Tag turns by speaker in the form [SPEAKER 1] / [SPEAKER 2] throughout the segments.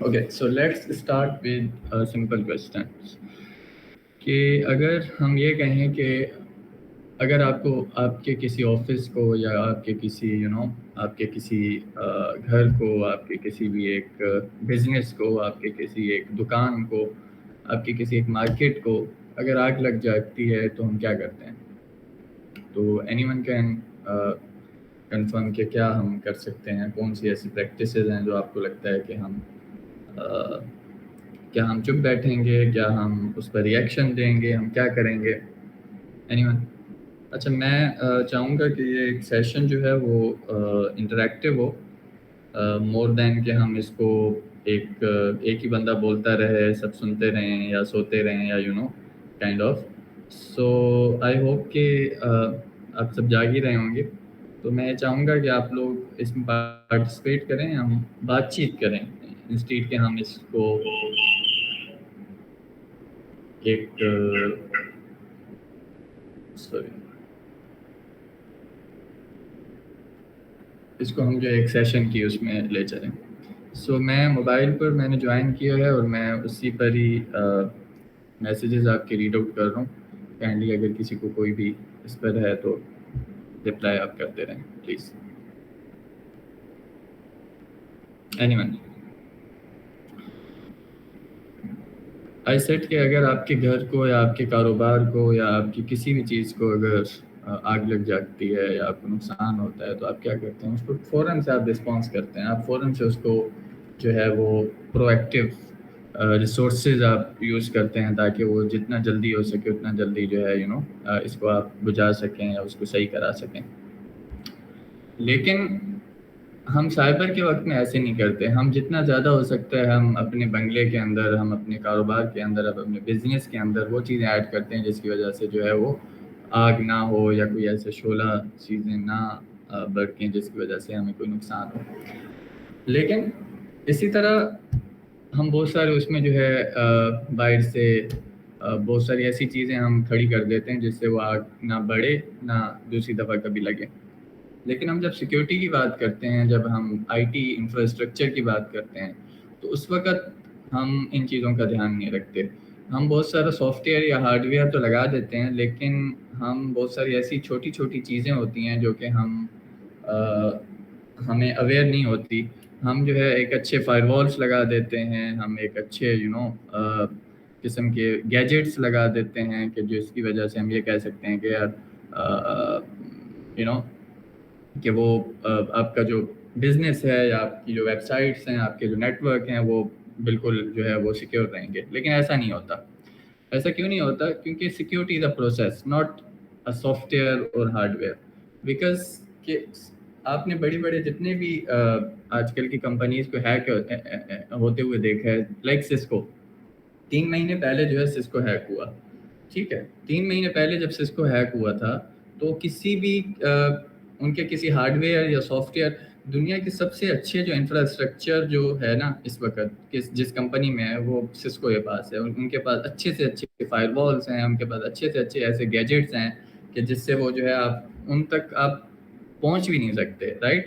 [SPEAKER 1] Okay, so let's start with a simple question کہ اگر ہم یہ کہیں کہ اگر آپ کو آپ کے کسی آفس کو یا آپ کے کسی آپ کے کسی گھر کو، آپ کے کسی بھی ایک بزنس کو، آپ کے کسی ایک دکان کو، آپ کی کسی ایک مارکیٹ کو اگر آگ لگ جاتی ہے تو ہم کیا کرتے ہیں؟ تو اینی ون کین کنفرم کہ کیا ہم کر سکتے ہیں، کون سی ایسی پریکٹسز ہیں جو آپ کو لگتا ہے کہ کیا ہم چپ بیٹھیں گے، کیا ہم اس پر ریئیکشن دیں گے، ہم کیا کریں گے؟ Any one? اچھا، میں چاہوں گا کہ یہ ایک سیشن جو ہے وہ انٹریکٹیو ہو، مور دین کہ ہم اس کو ایک ہی بندہ بولتا رہے، سب سنتے رہیں یا سوتے رہیں یا kind of. So I hope کہ آپ سب جاگ ہی رہے ہوں گے. تو میں چاہوں گا کہ آپ لوگ اس میں پارٹیسپیٹ کریں، ہم بات چیت کریں انسٹیٹ کہ ہم اس کو ایک اس کو ہم جو ایک سیشن کی اس میں لے چلیں. سو میں موبائل پر میں نے جوائن کیا ہے اور میں اسی پر ہی میسیجز آپ کے ریڈ آؤٹ کر رہا ہوں. کائنڈلی اگر کسی کو کوئی بھی اس پر ہے تو رپلائی آپ کرتے رہیں please. Anyone, I set کہ اگر آپ کے گھر کو یا آپ کے کاروبار کو یا آپ کی کسی بھی چیز کو اگر آگ لگ جاتی ہے یا آپ کو نقصان ہوتا ہے تو آپ کیا کرتے ہیں؟ اس کو فوراً سے آپ رسپانس کرتے ہیں، آپ فوراً سے اس کو جو ہے وہ پرو ایکٹیو ریسورسز آپ یوز کرتے ہیں تاکہ وہ جتنا جلدی ہو سکے اتنا جلدی جو ہے اس کو آپ بجھا سکیں یا اس کو صحیح کرا سکیں. لیکن ہم سائبر کے وقت میں ایسے نہیں کرتے. ہم جتنا زیادہ ہو سکتا ہے ہم اپنے بنگلے کے اندر، ہم اپنے کاروبار کے اندر، اپنے بزنس کے اندر وہ چیزیں ایڈ کرتے ہیں جس کی وجہ سے جو ہے وہ آگ نہ ہو یا کوئی ایسے شعلہ چیزیں نہ بڑھیں جس کی وجہ سے ہمیں کوئی نقصان ہو. لیکن اسی طرح ہم بہت سارے اس میں جو ہے باہر سے بہت ساری ایسی چیزیں ہم کھڑی کر دیتے ہیں جس سے وہ آگ نہ بڑھے نہ دوسری دفعہ کبھی لگے. لیکن ہم جب سیکیورٹی کی بات کرتے ہیں، جب ہم آئی ٹی انفراسٹرکچر کی بات کرتے ہیں تو اس وقت ہم ان چیزوں کا دھیان نہیں رکھتے. ہم بہت سارا سافٹ ویئر یا ہارڈ ویئر تو لگا دیتے ہیں، لیکن ہم بہت ساری ایسی چھوٹی چھوٹی چیزیں ہوتی ہیں جو کہ ہمیں اویئر نہیں ہوتی. ہم جو ہے ایک اچھے فائر والس لگا دیتے ہیں، ہم ایک اچھے قسم کے گیجٹس لگا دیتے ہیں کہ جس کی وجہ سے ہم یہ کہہ سکتے ہیں کہ یار کہ وہ آپ کا جو بزنس ہے یا آپ کی جو ویب سائٹس ہیں، آپ کے جو نیٹ ورک ہیں وہ بالکل جو ہے وہ سیکیور رہیں گے. لیکن ایسا نہیں ہوتا. ایسا کیوں نہیں ہوتا؟ کیونکہ security is a process, not a soft where اور ہارڈ ویئر. بیکاز کہ آپ نے بڑے جتنے بھی آج کل کی کمپنیز کو ہیک ہوتے ہوئے دیکھا ہے، لائک سسکو. 3 مہینے پہلے جو ہے سسکو ہیک ہوا. ٹھیک ہے، 3 مہینے پہلے جب سسکو ہیک ہوا تھا تو کسی بھی ان کے کسی ہارڈ ویئر یا سافٹ ویئر، دنیا کے سب سے اچھے جو انفراسٹرکچر جو ہے نا اس وقت جس کمپنی میں ہے وہ سسکو کے پاس ہے. ان کے پاس اچھے سے اچھے فائر والس ہیں، ان کے پاس اچھے سے اچھے ایسے گیجٹس ہیں کہ جس سے وہ جو ہے آپ ان تک آپ پہنچ بھی نہیں سکتے، رائٹ.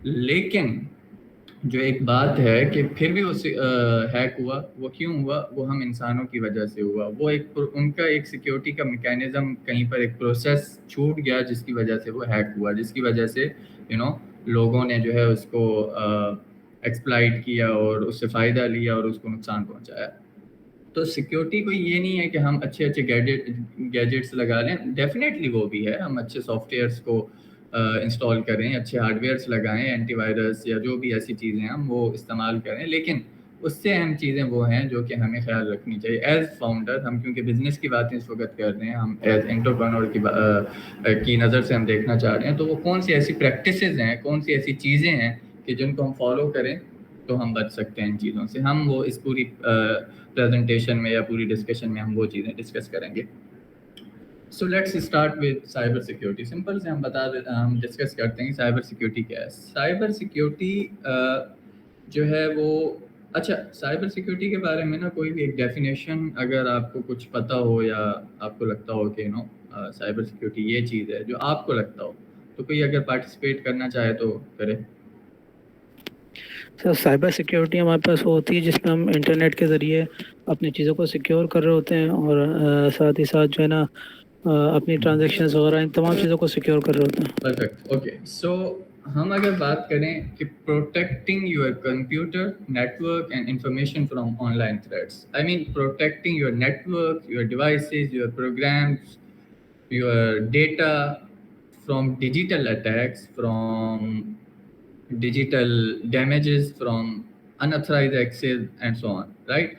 [SPEAKER 1] لیکن جو ایک بات ہے کہ پھر بھی وہ ہیک ہوا. وہ کیوں ہوا؟ وہ ہم انسانوں کی وجہ سے ہوا. وہ ان کا ایک سیکیورٹی کا میکینزم کہیں پر ایک پروسیس چھوٹ گیا جس کی وجہ سے وہ ہیک ہوا، جس کی وجہ سے لوگوں نے جو ہے اس کو ایکسپلائٹ کیا اور اس سے فائدہ لیا اور اس کو نقصان پہنچایا. تو سیکیورٹی کوئی یہ نہیں ہے کہ ہم اچھے گیجٹس لگا لیں. ڈیفینیٹلی وہ بھی ہے، ہم اچھے سافٹ ویئرس کو انسٹال کریں، اچھے ہارڈ ویئرس لگائیں، اینٹی وائرس یا جو بھی ایسی چیزیں ہم وہ استعمال کریں. لیکن اس سے اہم چیزیں وہ ہیں جو کہ ہمیں خیال رکھنی چاہیے ایز فاؤنڈر. ہم کیونکہ بزنس کی باتیں اس وقت کر رہے ہیں، ہم ایز انٹرپرینور کی نظر سے ہم دیکھنا چاہ رہے ہیں تو وہ کون سی ایسی پریکٹسز ہیں، کون سی ایسی چیزیں ہیں کہ جن کو ہم فالو کریں تو ہم بچ سکتے ہیں ان چیزوں سے. ہم وہ اس پوری پریزنٹیشن میں یا پوری ڈسکشن میں ہم وہ چیزیں ڈسکس کریں گے. So let's start with cyber security. Simple سے ہم ڈسکس کرتے ہیں سائبر سیکیورٹی کیا ہے. سائبر سیکیورٹی جو ہے وہ اچھا، سائبر سیکیورٹی کے بارے میں نا کوئی بھی ایک ڈیفینیشن اگر آپ کو کچھ پتہ ہو یا آپ کو لگتا ہو کہ سائبر سیکیورٹی یہ چیز ہے جو آپ کو لگتا ہو، تو کوئی اگر پارٹیسپیٹ کرنا چاہے تو کرے.
[SPEAKER 2] سر سائبر سیکیورٹی ہمارے پاس وہ ہوتی ہے جس میں ہم انٹرنیٹ کے ذریعے اپنی چیزوں کو سیکیور کر رہے ہوتے ہیں، اور ساتھ ہی ساتھ جو ہے نا اپنی ٹرانزیکشنز وغیرہ ان تمام چیزوں کو سیکیور کر رہے ہوتے ہیں.
[SPEAKER 1] پرفیکٹ. اوکے، سو ہم اگر بات کریں کہ protecting your computer network and information from online threats, I mean protecting your network, your devices, your programs, your data from digital attacks, from digital damages, from unauthorized access and so on, right.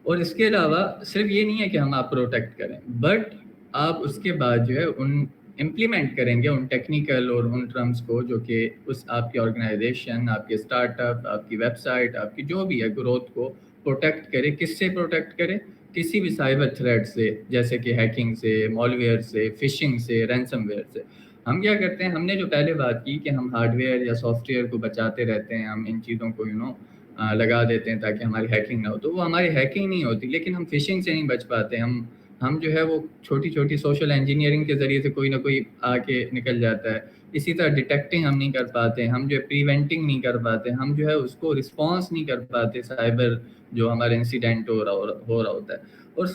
[SPEAKER 1] اور اس کے علاوہ صرف یہ نہیں ہے کہ ہم آپ پروٹیکٹ کریں، بٹ آپ اس کے بعد جو ہے ان امپلیمنٹ کریں گے ان ٹیکنیکل اور ان ٹرمز کو جو کہ اس آپ کی آرگنائزیشن، آپ کے اسٹارٹ اپ، آپ کی ویب سائٹ، آپ کی جو بھی ہے گروتھ کو پروٹیکٹ کرے. کس سے پروٹیکٹ کرے؟ کسی بھی سائبر تھریٹ سے، جیسے کہ ہیکنگ سے، مال ویئر سے، فشنگ سے، رینسم ویئر سے. ہم کیا کرتے ہیں، ہم نے جو پہلے بات کی کہ ہم ہارڈ ویئر یا سافٹ ویئر کو بچاتے رہتے ہیں، ہم ان چیزوں کو لگا دیتے ہیں تاکہ ہماری ہیکنگ نہ ہو، تو وہ ہماری ہیکنگ نہیں ہوتی. لیکن ہم فشنگ سے نہیں بچ پاتے. ہم جو ہے وہ چھوٹی چھوٹی سوشل انجینئرنگ کے ذریعے سے کوئی نہ کوئی آ کے نکل جاتا ہے. اسی طرح ڈیٹیکٹنگ ہم نہیں کر پاتے، ہم جو ہے پریونٹنگ نہیں کر پاتے، ہم جو ہے اس کو رسپانس نہیں کر پاتے سائبر جو ہمارا انسیڈنٹ ہو رہا ہوتا ہے. اور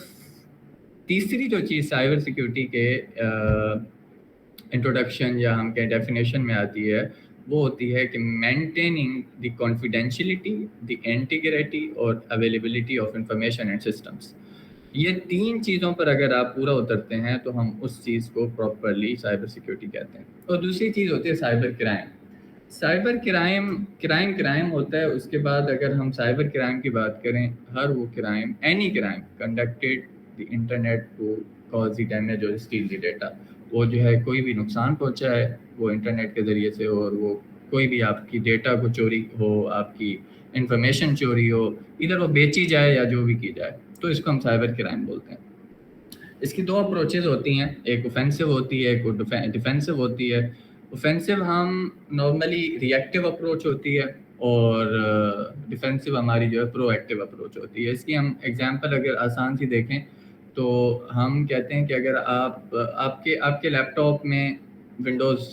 [SPEAKER 1] تیسری جو چیز سائبر سیکیورٹی کے انٹروڈکشن یا ہم کہیں ڈیفینیشن میں آتی ہے، وہ ہوتی ہے کہ maintaining the confidentiality, the integrity اور availability of information and systems. یہ تین چیزوں پر اگر آپ پورا اترتے ہیں تو ہم اس چیز کو پراپرلی سائبر سیکیورٹی کہتے ہیں. اور دوسری چیز ہوتی ہے سائبر کرائم. سائبر کرائم ہوتا ہے. اس کے بعد اگر ہم سائبر کرائم کی بات کریں، ہر وہ crime, any crime conducted the internet to cause the damage اور اسٹیل دی ڈیٹا. وہ جو ہے کوئی بھی نقصان پہنچائے وہ انٹرنیٹ کے ذریعے سے، اور وہ کوئی بھی آپ کی ڈیٹا کو چوری ہو، آپ کی انفارمیشن چوری ہو، ادھر وہ بیچی جائے یا جو بھی کی جائے، تو اس کو ہم سائبر کرائم بولتے ہیں. اس کی دو اپروچز ہوتی ہیں، ایک اوفینسو ہوتی ہے، ایک ڈیفینسو ہوتی ہے. اوفینسو ہم نارملی ری ایکٹیو اپروچ ہوتی ہے، اور ڈیفینسو ہماری جو ہے پرو ایکٹیو اپروچ ہوتی ہے. اس کی ہم ایگزامپل اگر آسان سی دیکھیں تو ہم کہتے ہیں کہ اگر آپ کے لیپ ٹاپ میں ونڈوز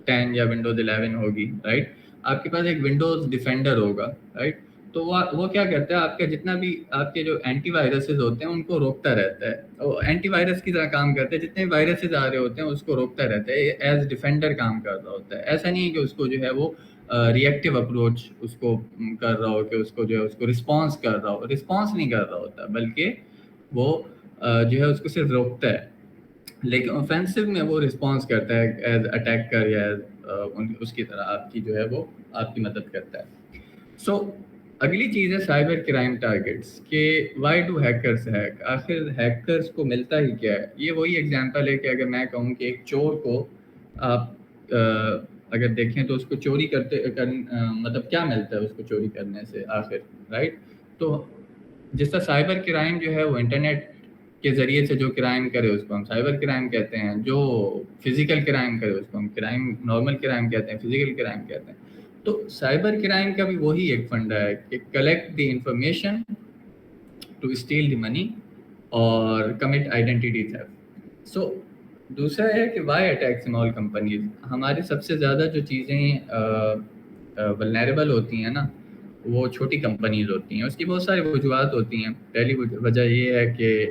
[SPEAKER 1] 10 یا ونڈوز 11 ہوگی، رائٹ. آپ کے پاس ایک ونڈوز ڈیفینڈر ہوگا، رائٹ. تو وہ کیا کرتا ہے، آپ کا جتنا بھی آپ کے جو اینٹی وائرسز ہوتے ہیں ان کو روکتا رہتا ہے. وہ اینٹی وائرس کی طرح کام کرتا ہے، جتنے وائرسز آ رہے ہوتے ہیں اس کو روکتا رہتا ہے، ایز ڈیفینڈر کام کر رہا ہوتا ہے. ایسا نہیں ہے کہ اس کو جو ہے وہ ری ایکٹیو اپروچ اس کو کر رہا ہو، کہ اس کو جو ہے اس کو رسپانس کر رہا ہو. رسپانس نہیں کر رہا ہوتا، بلکہ وہ جو ہے اس کو صرف روکتا ہے. لیکن اوفینسو میں وہ رسپانس کرتا ہے ایز اٹیکر، یا اس کی طرح آپ کی جو ہے وہ آپ کی مدد کرتا ہے. سو اگلی چیز ہے سائبر کرائم ٹارگیٹس، کہ وائی ڈو ہیکرس ہیک. آخر ہیکرس کو ملتا ہی کیا ہے؟ یہ وہی ایگزامپل ہے کہ اگر میں کہوں کہ ایک چور کو آپ اگر دیکھیں تو اس کو چوری مطلب کیا ملتا ہے اس کو چوری کرنے سے آخر، رائٹ. تو جس طرح سائبر کرائم جو ہے وہ انٹرنیٹ کے ذریعے سے جو کرائم کرے اس کو ہم سائبر کرائم کہتے ہیں، جو فزیکل کرائم کرے اس کو ہم نارمل کرائم کہتے ہیں، فزیکل کرائم کہتے ہیں. تو سائبر کرائم کا بھی وہی ایک فنڈا ہے کہ collect the information to steal the money اور کمٹ آئیڈینٹی تھیفٹ. سو دوسرا ہے کہ وائی اٹیک اسمال کمپنیز. ہماری سب سے زیادہ جو چیزیں ولنریبل ہوتی ہیں نا، وہ چھوٹی کمپنیز ہوتی ہیں. اس کی بہت ساری وجوہات ہوتی ہیں. پہلی وجہ یہ ہے کہ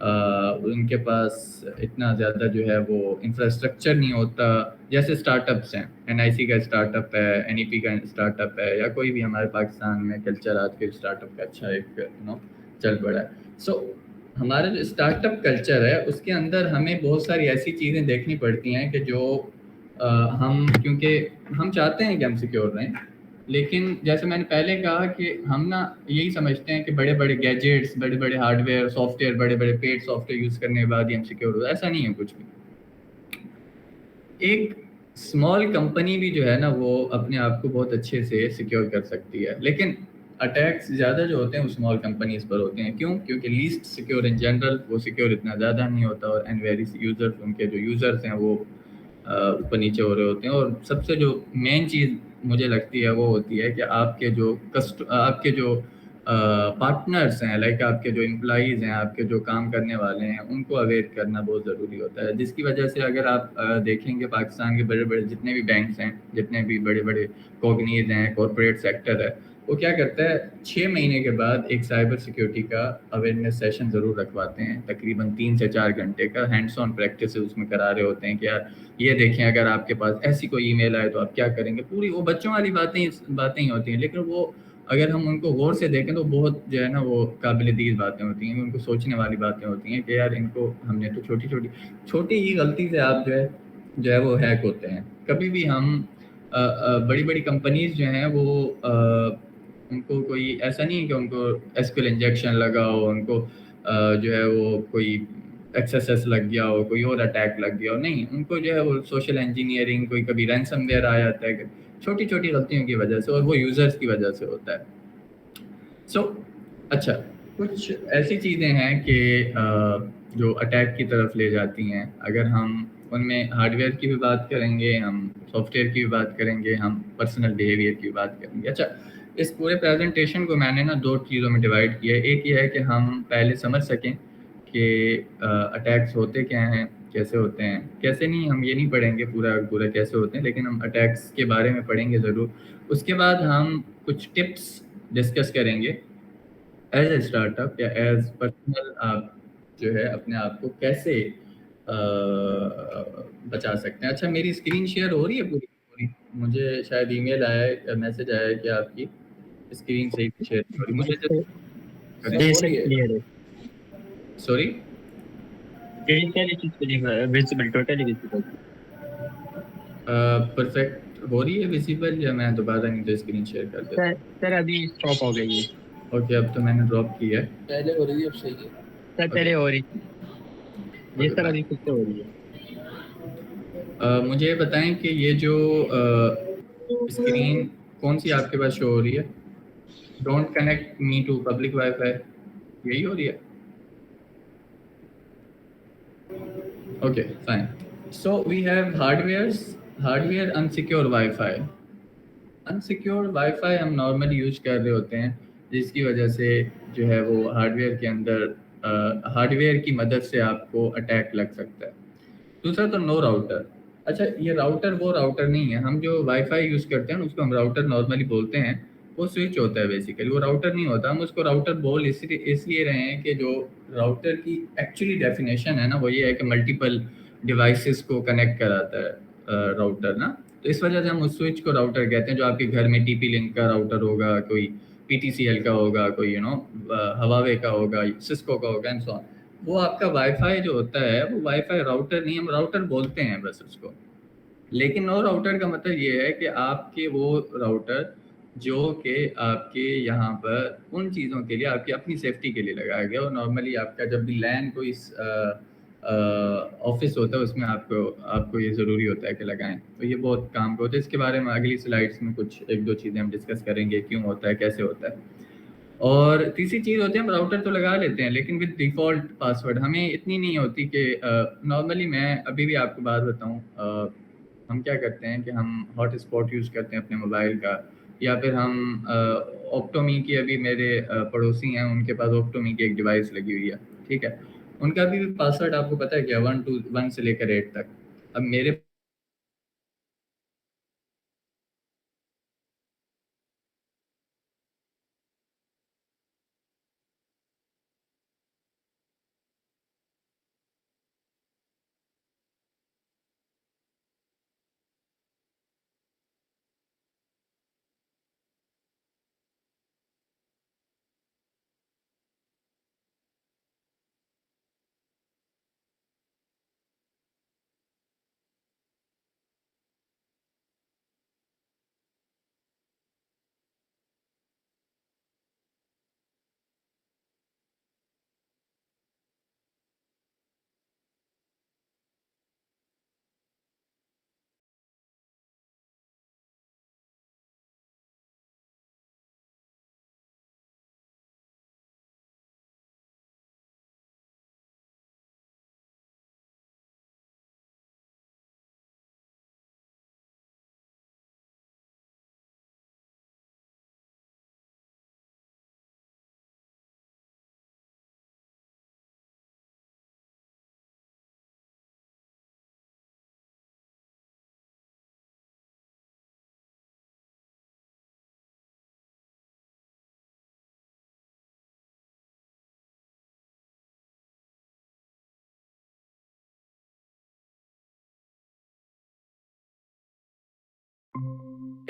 [SPEAKER 1] ان کے پاس اتنا زیادہ جو ہے وہ انفراسٹرکچر نہیں ہوتا. جیسے اسٹارٹ اپس ہیں، NIC کا اسٹارٹ اپ ہے، NEP کا اسٹارٹ اپ ہے، یا کوئی بھی ہمارے پاکستان میں کلچر آج کے اسٹارٹ اپ کا اچھا ایک چل پڑا ہے. سو ہمارا جو اسٹارٹ اپ کلچر ہے اس کے اندر ہمیں بہت ساری ایسی چیزیں دیکھنی پڑتی ہیں کہ جو کیونکہ ہم چاہتے ہیں کہ ہم سیکیور رہیں، لیکن جیسے میں نے پہلے کہا کہ ہم یہی سمجھتے ہیں کہ بڑے بڑے گیجٹس، بڑے بڑے ہارڈ ویئر، سافٹ ویئر، بڑے بڑے پیڈ سافٹ ویئر یوز کرنے کے بعد ہی ہم سیکیور ہو. ایسا نہیں ہے کچھ بھی. ایک اسمال کمپنی بھی جو ہے نا وہ اپنے آپ کو بہت اچھے سے سیکیور کر سکتی ہے، لیکن اٹیکس زیادہ جو ہوتے ہیں وہ اسمال کمپنیز پر ہوتے ہیں. کیوں؟ کیونکہ لیسٹ سیکیور ان جنرل، وہ سیکیور اتنا زیادہ نہیں ہوتا، اور اینڈ ویری یوزرز، ان کے جو یوزرز ہیں وہ اوپر نیچے ہو رہے ہوتے ہیں. اور سب سے جو مین چیز مجھے لگتی ہے وہ ہوتی ہے کہ آپ کے جو پارٹنرس ہیں، لائک آپ کے جو امپلائیز ہیں، آپ کے جو کام کرنے والے ہیں، ان کو اویئر کرنا بہت ضروری ہوتا ہے، جس کی وجہ سے اگر آپ دیکھیں گے پاکستان کے بڑے بڑے جتنے بھی بینکس ہیں، جتنے بھی بڑے بڑے کوگنیز ہیں، کارپوریٹ سیکٹر ہے، وہ کیا کرتا ہے 6 مہینے کے بعد ایک سائبر سیکیورٹی کا اویئرنیس سیشن ضرور رکھواتے ہیں، تقریباً 3 سے 4 گھنٹے کا ہینڈس آن پریکٹس اس میں کرا رہے ہوتے ہیں کہ یار یہ دیکھیں اگر آپ کے پاس ایسی کوئی ای میل آئے تو آپ کیا کریں گے، پوری وہ بچوں والی باتیں ہی ہوتی ہیں، لیکن وہ اگر ہم ان کو غور سے دیکھیں تو بہت جو ہے نا وہ قابل دید باتیں ہوتی ہیں، ان کو سوچنے والی باتیں ہوتی ہیں کہ یار ان کو ہم نے تو چھوٹی ہی غلطی سے آپ جو ہے وہ ہیک ہوتے ہیں، کبھی بھی ہم بڑی بڑی کمپنیز جو ہیں وہ ان کو کوئی ایسا نہیں ہے کہ ان کو ایس کیو ایل انجیکشن لگا ہو، ان کو جو ہے وہ کوئی ایکسیس لگ گیا ہو، کوئی اور اٹیک لگ گیا ہو، نہیں، ان کو جو ہے وہ سوشل انجینئرنگ، کوئی کبھی رینسم ویئر آ جاتا ہے چھوٹی چھوٹی غلطیوں کی وجہ سے، اور وہ یوزرز کی وجہ سے ہوتا ہے۔ اچھا، کچھ ایسی چیزیں ہیں کہ جو اٹیک کی طرف لے جاتی ہیں، اگر ہم ان میں ہارڈ ویئر کی بھی بات کریں گے، ہم سافٹ ویئر کی بھی بات کریں گے، ہم پرسنل بیہیویئر کی بھی بات کریں گے۔ اچھا، اس پورے پریزنٹیشن کو میں نے نا 2 چیزوں میں ڈیوائڈ کیا ہے، ایک یہ ہے کہ ہم پہلے سمجھ سکیں کہ اٹیکس ہوتے کیا ہیں، کیسے ہوتے ہیں، کیسے نہیں ہم یہ نہیں پڑھیں گے پورا کیسے ہوتے ہیں، لیکن ہم اٹیکس کے بارے میں پڑھیں گے ضرور۔ اس کے بعد ہم کچھ ٹپس ڈسکس کریں گے ایز اے اسٹارٹ اپ یا ایز پرسنل، آپ جو ہے اپنے آپ کو کیسے بچا سکتے ہیں۔ اچھا، میری اسکرین شیئر ہو رہی ہے پوری؟ مجھے شاید ای میل آیا ہے، میسج آیا ہے کہ آپ کی اسکرین صحیح سے شیئر نہیں ہو رہی، مجھے
[SPEAKER 3] بے شک کلیئر ہے،
[SPEAKER 1] sorry
[SPEAKER 3] visible, totally visible.
[SPEAKER 1] Perfect ہو رہی ہے ویزیبل، یا میں دوبارہ نہیں تو اسکرین شیئر کر دیتا ہوں؟
[SPEAKER 3] سر ابھی اسٹاپ ہو گئی ہے،
[SPEAKER 1] اوکے، اب تو میں نے ڈراپ کیا ہے، پہلے ہو رہی ہے، اب صحیح ہے؟
[SPEAKER 3] سر پہلے ہو رہی تھی، یہ سر
[SPEAKER 1] اوکے،
[SPEAKER 3] ابھی کچھ ہو رہی ہے۔
[SPEAKER 1] مجھے یہ بتائیں کہ یہ جو اسکرین کون سی آپ کے پاس شو ہو رہی ہے؟ Don't connect me to public wifi, یہی ہو رہی ہے؟ Okay fine. So we have hardware insecure wifi. Insecure wifi ہم نارملی یوز کر رہے ہوتے ہیں، جس کی وجہ سے جو ہے وہ ہارڈ ویئر کے اندر ہارڈ ویئر کی مدد سے آپ کو اٹیک لگ سکتا ہے۔ دوسرا تو نو راؤٹر۔ اچھا، یہ راؤٹر وہ راؤٹر نہیں ہے، ہم جو وائی فائی یوز کرتے ہیں اس کو ہم راؤٹر نارملی بولتے ہیں، وہ سوئچ ہوتا ہے بیسیکلی، وہ راؤٹر نہیں ہوتا، ہم اس کو راؤٹر بول اس لیے رہے ہیں کہ جو راؤٹر کی ایکچولی ڈیفینیشن ہے نا وہ یہ ہے کہ ملٹیپل ڈیوائسز کو کنیکٹ کراتا ہے راؤٹر نا، تو اس وجہ سے ہم اس سوئچ کو راؤٹر کہتے ہیں، جو آپ کے گھر میں ٹی پی لنک کا راؤٹر ہوگا، کوئی پی ٹی سی ایل کا ہوگا، کوئی ہواوے کا ہوگا، سسکو کا ہوگا اینڈ سو آن، وہ آپ کا وائی فائی جو ہوتا ہے وہ وائی فائی راؤٹر نہیں، ہم راؤٹر بولتے ہیں بس اس کو۔ لیکن نو راؤٹر کا مطلب یہ ہے کہ آپ کے وہ راؤٹر جو کہ آپ کے یہاں پر ان چیزوں کے لیے آپ کی اپنی سیفٹی کے لیے لگایا گیا، اور نارملی آپ کا جب بھی لین کوئی آفس ہوتا ہے اس میں آپ کو یہ ضروری ہوتا ہے کہ لگائیں، تو یہ بہت کام کا ہوتا ہے۔ اس کے بارے میں اگلی سلائڈس میں کچھ 1-2 چیزیں ہم ڈسکس کریں گے، کیوں ہوتا ہے، کیسے ہوتا ہے۔ اور تیسری چیز ہوتی ہے ہم راؤٹر تو لگا لیتے ہیں لیکن وتھ ڈیفالٹ پاسورڈ ہمیں اتنی نہیں ہوتی کہ نارملی میں ابھی بھی آپ کو بات بتاؤں، ہم کیا کرتے ہیں کہ ہم ہاٹ اسپاٹ یوز کرتے ہیں اپنے موبائل کا، یا پھر ہم اوپٹومی کی، ابھی میرے پڑوسی ہیں ان کے پاس اوپٹومی کی ایک ڈیوائس لگی ہوئی ہے، ٹھیک ہے، ان کا بھی پاسورڈ آپ کو پتہ ہے کیا، 1 سے لے کر 8 تک۔ اب میرے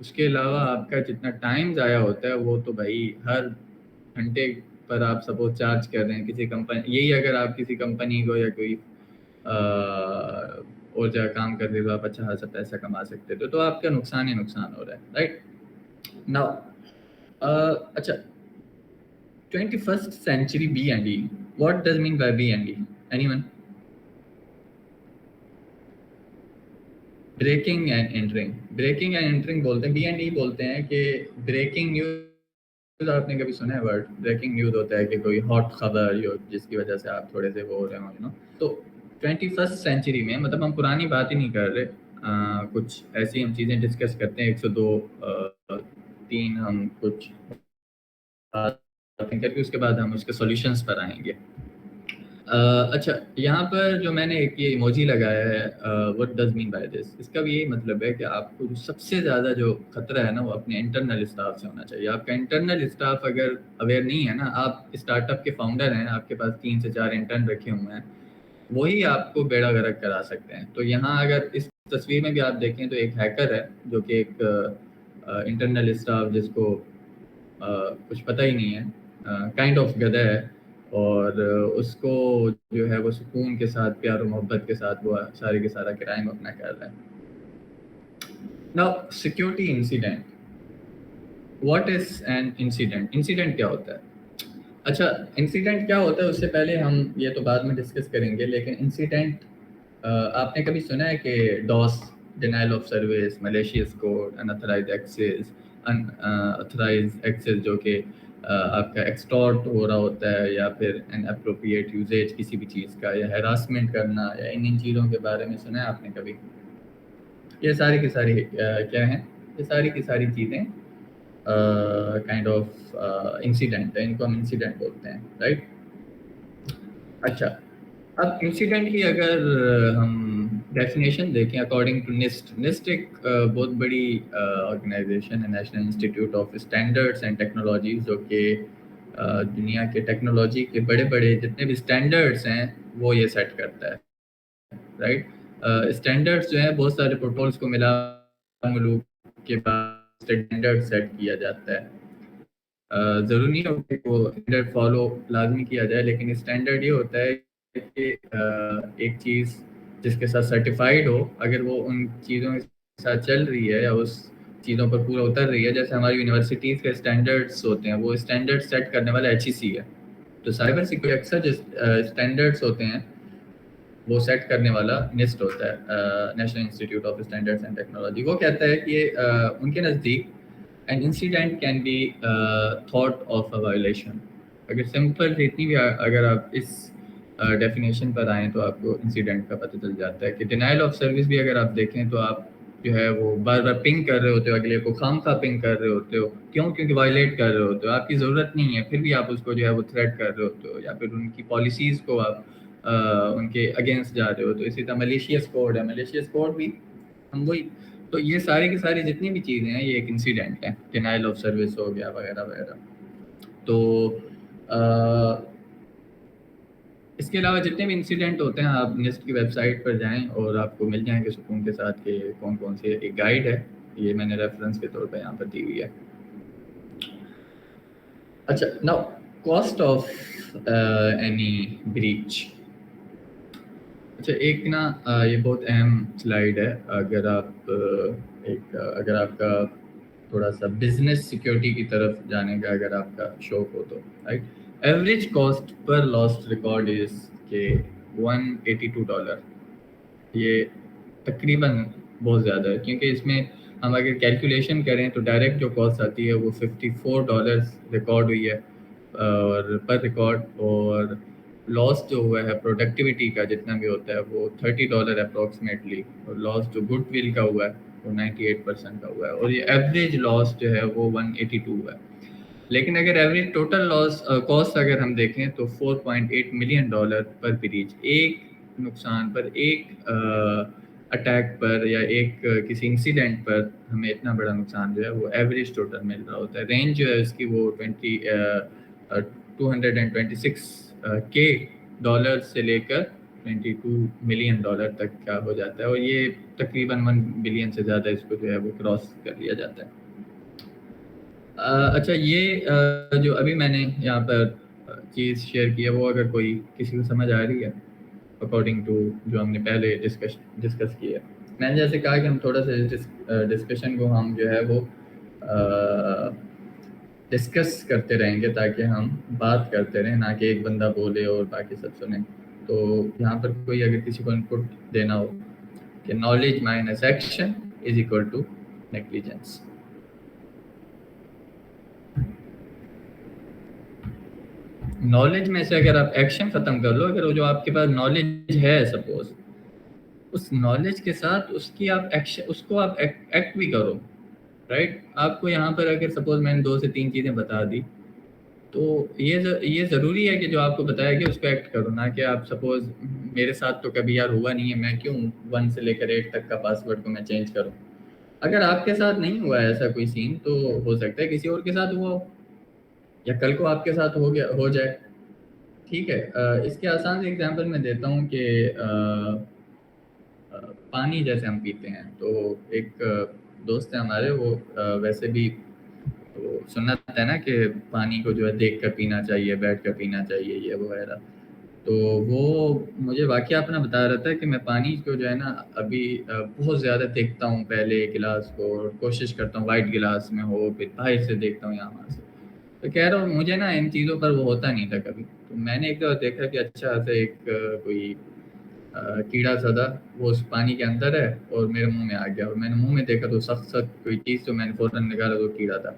[SPEAKER 1] اس کے علاوہ آپ کا جتنا ٹائم ضائع ہوتا ہے وہ تو بھائی ہر گھنٹے پر آپ سپوز چارج کر رہے ہیں کسی کمپنی، یہی اگر آپ کسی کمپنی کو یا کوئی اور جگہ کام کر رہے تو آپ اچھا خاصا پیسہ کما سکتے تھے، تو آپ کا نقصان ہی نقصان ہو رہا ہے، رائٹ ناؤ. اچھا 21st century B&E. What does mean by B&E? Anyone? Breaking and entering. Breaking and entering بولتے ہیں، B&E بولتے ہیں کہ بریکنگ نیوز. آپ نے کبھی سنا ہے ورڈ بریکنگ نیوز؟ ہوتا ہے کہ کوئی ہاٹ خبر جس کی وجہ سے آپ تھوڑے سے وہ ہو رہے ہوں. تو 21st سینچری میں مطلب ہم پرانی بات ہی نہیں کر رہے، کچھ ایسی ہم چیزیں ڈسکس کرتے ہیں 102-3 ہم کچھ کر کے اس کے بعد ہم اس کے سولوشنس پر آئیں گے. اچھا یہاں پر جو میں نے ایک یہ ایموجی لگایا ہے what does mean by this, اس کا بھی یہی مطلب ہے کہ آپ کو سب سے زیادہ جو خطرہ ہے نا وہ اپنے انٹرنل اسٹاف سے ہونا چاہیے. آپ کا انٹرنل اسٹاف اگر اویئر نہیں ہے نا، آپ اسٹارٹ اپ کے فاؤنڈر ہیں، آپ کے پاس 3 سے 4 انٹرن رکھے ہوئے ہیں، وہی آپ کو بیڑا غرق کرا سکتے ہیں. تو یہاں اگر اس تصویر میں بھی آپ دیکھیں تو ایک ہیکر ہے جو کہ ایک انٹرنل اسٹاف جس کو کچھ پتہ ہی نہیں ہے، کائنڈ آف گدھا ہے، اور اس کو جو ہے وہ سکون کے ساتھ پیار و محبت کے ساتھ وہ سارے کے سارا کرائم اپنا کر رہا ہے. Now security incident. What is an incident? Incident کیا ہوتا ہے؟ اچھا انسیڈنٹ کیا ہوتا ہے اس سے پہلے ہم یہ تو بعد میں ڈسکس کریں گے، لیکن انسیڈنٹ آپ نے کبھی سنا ہے کہ DoS, denial of service, malicious code, unauthorized access, unauthorized access جو کہ آپ کا ایکسٹورٹ ہو رہا ہوتا ہے، یا پھر ان اپروپریٹ یوزیج کسی بھی چیز کا، یا ہیراسمنٹ کرنا، یا ان چیزوں کے بارے میں سنا ہے آپ نے کبھی؟ یہ ساری کی ساری کیا ہیں؟ یہ ساری کی ساری چیزیں کائنڈ آف انسیڈنٹ ہے، ان کو ہم انسیڈنٹ بولتے ہیں، رائٹ. اچھا اب انسیڈنٹ کی اگر ہم ڈیفینیشن دیکھیں اکارڈنگ ٹو نسٹ ایک بہت بڑی آرگنائزیشن ہے، national institute of standards and technologies, جو کہ دنیا کے ٹیکنالوجی کے بڑے بڑے جتنے بھی اسٹینڈرڈس ہیں وہ یہ سیٹ کرتا ہے، رائٹ. اسٹینڈرڈس جو ہیں بہت سارے پروٹوکولس کو ملا ملوک کے بعد اسٹینڈرڈ سیٹ کیا جاتا ہے. ضروری نہیں ہو کہ وہ اسٹینڈرڈ فالو لازمی کیا جائے، لیکن اسٹینڈرڈ یہ ہوتا ہے کہ ایک چیز جس کے ساتھ سرٹیفائڈ ہو، اگر وہ ان چیزوں کے ساتھ چل رہی ہے یا اس چیزوں پر پورا اتر رہی ہے، جیسے ہماری یونیورسٹیز کے اسٹینڈرڈس ہوتے ہیں، وہ اسٹینڈرڈ سیٹ کرنے والا HEC ہے. تو سائبر سیکورٹی اکثر جو اسٹینڈرڈس ہوتے ہیں وہ سیٹ کرنے والا NIST ہوتا ہے، national institute of standards and technology. وہ کہتا ہے کہ ان کے نزدیک an incident can be thought of a violation. اگر سمپل اتنی بھی اگر آپ اس ڈیفینیشن پر آئیں تو آپ کو انسیڈنٹ کا پتہ چل جاتا ہے کہ ڈینائل آف سروس بھی اگر آپ دیکھیں تو آپ جو ہے وہ بار بار پنگ کر رہے ہوتے ہو، اگلے کو خام خواہ پنگ کر رہے ہوتے ہو. کیوں؟ کیونکہ وائلیٹ کر رہے ہوتے ہو، آپ کی ضرورت نہیں ہے، پھر بھی آپ اس کو جو ہے وہ تھریٹ کر رہے ہوتے ہو، یا پھر ان کی پالیسیز کو آپ ان کے اگینسٹ جا رہے ہو. تو اسی طرح ملیشیس کوڈ ہے، ملیشیس کوڈ بھی ہم وہی. تو یہ ساری کی ساری جتنی بھی چیزیں ہیں یہ ایک انسیڈنٹ ہے، ڈینائل آف سروس ہو گیا وغیرہ وغیرہ. تو اس کے علاوہ جتنے بھی انسیڈنٹ ہوتے ہیں آپ NIST کی ویب سائٹ پر جائیں اور آپ کو مل جائیں گے سکون کے ساتھ کہ کون کون سے. ایک گائیڈ ہے، یہ میں نے ریفرنس کے طور پہ یہاں پر دی ہوئی ہے. اچھا now cost of any breach. اچھا ایک نا یہ بہت اہم سلائیڈ ہے اگر آپ کا تھوڑا سا بزنس سیکیورٹی کی طرف جانے کا اگر آپ کا شوق ہو تو، right. Average cost per last record is کہ $182. یہ تقریباً بہت زیادہ ہے، کیونکہ اس میں ہم اگر کیلکولیشن کریں تو ڈائریکٹ جو کاسٹ آتی ہے وہ $54 ریکارڈ ہوئی ہے اور پر ریکارڈ، اور لاس جو ہوا ہے پروڈکٹیوٹی کا جتنا بھی ہوتا ہے وہ $30 اپروکسیمیٹلی، اور لاس جو گڈ ول کا ہوا ہے وہ 98% کا ہوا ہے، اور یہ ایوریج لاس جو ہے وہ 182 ہوا ہے. لیکن اگر ایوریج ٹوٹل لاس کاسٹ اگر ہم دیکھیں تو $4.8 ملین پر بریچ، ایک نقصان پر، ایک اٹیک پر، یا ایک کسی انسیڈنٹ پر ہمیں اتنا بڑا نقصان جو ہے وہ ایوریج ٹوٹل مل رہا ہوتا ہے. رینج جو ہے اس کی وہ $226K سے لے کر $22 ملین تک کا ہو جاتا ہے، اور یہ تقریباً 1 بلین سے زیادہ اس کو جو ہے وہ کراس کر لیا جاتا ہے۔ اچھا، یہ جو ابھی میں نے یہاں پر چیز شیئر کی ہے، وہ اگر کوئی کسی کو سمجھ آ رہی ہے اکارڈنگ ٹو جو ہم نے پہلے ڈسکس کی ہے، میں نے جیسے کہا کہ ہم تھوڑا سا ڈسکشن کو ہم جو ہے وہ ڈسکس کرتے رہیں گے، تاکہ ہم بات کرتے رہیں، نہ کہ ایک بندہ بولے اور باقی سب سنیں۔ تو یہاں پر کوئی اگر کسی کو انپٹ دینا ہو کہ knowledge minus action is equal to negligence. Knowledge میں سے اگر آپ ایکشن ختم کر لو، اگر وہ جو آپ کے پاس نالج ہے سپوز، اس نالج کے ساتھ اس کی آپ ایکشن، اس کو آپ ایکٹ بھی کرو، رائٹ؟ آپ کو یہاں پر اگر سپوز میں نے 2 سے 3 چیزیں بتا دی، تو یہ ضروری ہے کہ جو آپ کو بتایا گیا اس پہ ایکٹ کرو، نہ کہ آپ سپوز میرے ساتھ تو کبھی یار ہوا نہیں ہے، میں کیوں 1 سے لے کر 8 تک کا پاسورڈ کو میں چینج کروں۔ اگر آپ کے ساتھ نہیں ہوا ہے ایسا کوئی سین، تو ہو سکتا ہے کسی اور کے ساتھ ہوا ہو، یا کل کو آپ کے ساتھ ہو جائے، ٹھیک ہے؟ اس کے آسان سے ایگزامپل میں دیتا ہوں کہ پانی جیسے ہم پیتے ہیں، تو ایک دوست ہے ہمارے، وہ ویسے بھی وہ سنت ہے نا کہ پانی کو جو ہے دیکھ کر پینا چاہیے، بیٹھ کر پینا چاہیے، یہ وغیرہ۔ تو وہ مجھے واقعہ اپنا بتا رہا تھا کہ میں پانی کو جو ہے نا ابھی بہت زیادہ دیکھتا ہوں، پہلے گلاس کو کوشش کرتا ہوں وائٹ گلاس میں ہو، پھر باہر سے دیکھتا ہوں یہاں وہاں سے، تو کہہ رہا ہوں مجھے نا ان چیزوں پر وہ ہوتا نہیں تھا کبھی۔ تو میں نے ایک دفعہ دیکھا کہ اچھا سے ایک کوئی کیڑا سا تھا، وہ اس پانی کے اندر ہے اور میرے منہ میں آ گیا، اور میں نے منہ میں دیکھا تو سخت کوئی چیز، تو میں نے فوراً نکالا تو کیڑا تھا۔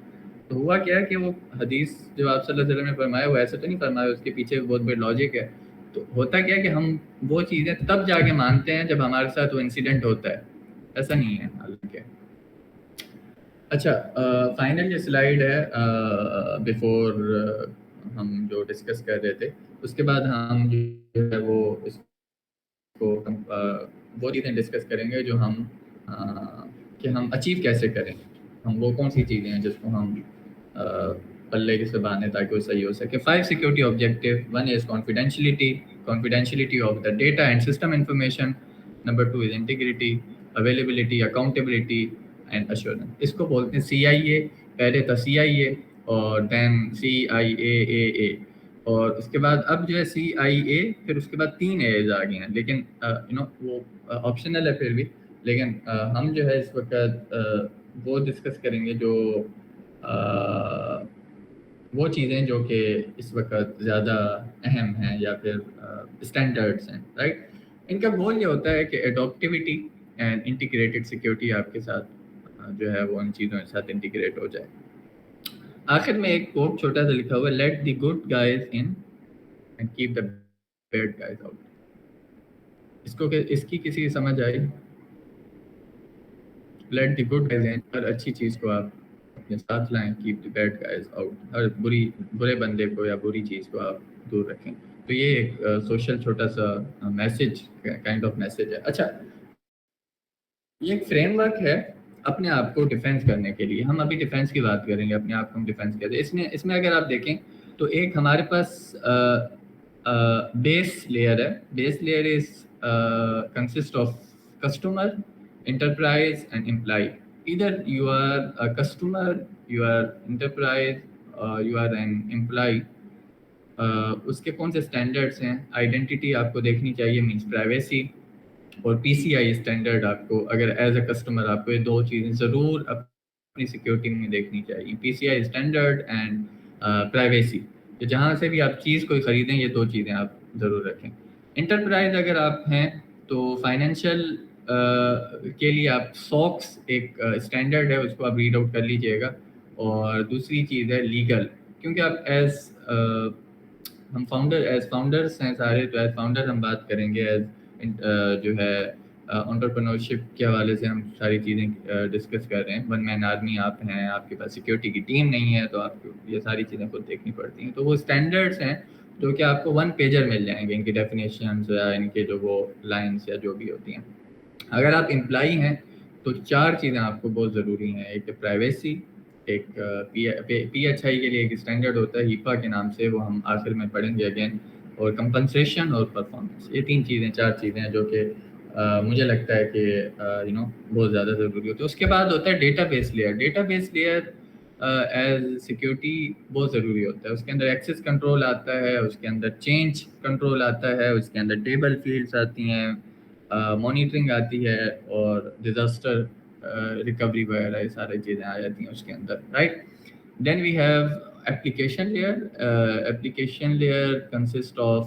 [SPEAKER 1] تو ہوا کیا کہ وہ حدیث جو آپ صلی اللہ علیہ وسلم نے فرمایا، وہ ایسے تو نہیں فرمایا، اس کے پیچھے بہت بڑی لاجک ہے۔ تو ہوتا کیا کہ ہم وہ چیزیں تب جا کے مانتے ہیں جب ہمارے ساتھ وہ انسیڈنٹ ہوتا ہے، ایسا نہیں ہے حالانکہ۔ اچھا، فائنل یہ سلائیڈ ہے بیفور ہم جو ڈسکس کر رہے تھے، اس کے بعد ہم جو ہے وہ اس کو وہ چیزیں ڈسکس کریں گے جو ہم کہ ہم اچیو کیسے کریں، ہم وہ کون سی چیزیں ہیں جس کو ہم پلے کے سے باندھیں تاکہ وہ صحیح ہو سکے۔ 5 security objective, 1 is confidentiality of the data and system information, number 2 is integrity, availability, accountability and assurance۔ اس کو بولتے ہیں CIA، پہلے تھا CIA اور then CIAAA، اور اس کے بعد اب جو ہے CIA، پھر اس کے بعد 3 A's آ گئے ہیں، لیکن وہ آپشنل ہے پھر بھی، لیکن ہم جو ہے اس وقت وہ ڈسکس کریں گے جو وہ چیزیں جو کہ اس وقت زیادہ اہم ہیں یا پھر اسٹینڈرڈس ہیں، رائٹ؟ ان کا گول یہ ہوتا ہے کہ ایڈاپٹیوٹی اینڈ انٹیگریٹڈ سیکیورٹی آپ کے ساتھ جو ہے وہ ان چیزوں کے ساتھ انٹیگریٹ ہو جائے۔ آخر میں ایک کوٹ چھوٹا سا لکھا ہوا ہے، let the good guys in and keep the bad guys out. اس کو اس کی کسی سمجھ آئی؟ Let the good guys in, ہر اچھی چیز کو آپ اپنے ساتھ لائیں، keep the bad guys out, ہر برے بندے کو یا بری چیز کو آپ دور رکھیں۔ تو یہ ایک سوشل چھوٹا سا میسج، کائنڈ آف میسج ہے۔ اچھا، یہ ایک فریم ورک ہے اپنے آپ کو ڈیفینس کرنے کے لیے۔ ہم ابھی ڈیفینس کی بات کریں گے، اپنے آپ کو ہم ڈیفینس کرتے ہیں۔ اس میں اگر آپ دیکھیں تو ایک ہمارے پاس بیس لیئر ہے۔ Base layer is consist of customer, enterprise and employee. Either you are a customer, you are enterprise, you are an employee. اس کے کون سے اسٹینڈرڈس ہیں؟ آئیڈینٹی آپ کو دیکھنی چاہیے، مینس پرائیویسی، اور PCI اسٹینڈرڈ آپ کو اگر ایز اے کسٹمر آپ کو یہ 2 چیزیں ضرور اپنی سیکورٹی میں دیکھنی چاہیے، PCI اسٹینڈرڈ اینڈ پرائیویسی۔ تو جہاں سے بھی آپ چیز کوئی خریدیں یہ 2 چیزیں آپ ضرور رکھیں۔ انٹرپرائز اگر آپ ہیں تو فائنینشیل کے لیے آپ SOX ایک اسٹینڈرڈ ہے، اس کو آپ ریڈ آؤٹ کر لیجئے گا۔ اور دوسری چیز ہے لیگل، کیونکہ آپ ہم فاؤنڈرس ہیں سارے، تو ایز فاؤنڈر ہم بات کریں گے، ایز جو ہے انٹرپرینورشپ کے حوالے سے ہم ساری چیزیں ڈسکس کر رہے ہیں۔ 1 مین آرمی آپ ہیں، آپ کے پاس سیکورٹی کی ٹیم نہیں ہے، تو آپ کو یہ ساری چیزیں خود دیکھنی پڑتی ہیں۔ تو وہ اسٹینڈرڈس ہیں جو کہ آپ کو 1 پیجر مل جائیں گے، ان کی ڈیفینیشنز یا ان کے جو وہ لائنس یا جو بھی ہوتی ہیں۔ اگر آپ امپلائی ہیں تو 4 چیزیں آپ کو بہت ضروری ہیں۔ ایک پرائیویسی، ایک PHI کے لیے ایک اسٹینڈرڈ ہوتا ہے HIPAA کے نام سے، وہ ہم آخر میں پڑھیں گے اگین، اور کمپنسیشن اور پرفارمنس. یہ 3 چیزیں 4 چیزیں ہیں جو کہ مجھے لگتا ہے کہ بہت زیادہ ضروری ہوتی ہے. اس کے بعد ہوتا ہے data base layer. Data base layer as security بہت ضروری ہوتا ہے. اس کے اندر ایکسیس کنٹرول آتا ہے, اس کے اندر چینج کنٹرول آتا ہے, اس کے اندر ٹیبل فیلڈس آتی ہیں, مانیٹرنگ آتی ہے, اور ڈیزاسٹر ریکوری وغیرہ یہ ساری چیزیں آ جاتی ہیں اس کے اندر, right. Then we have application layer. Application layer consists of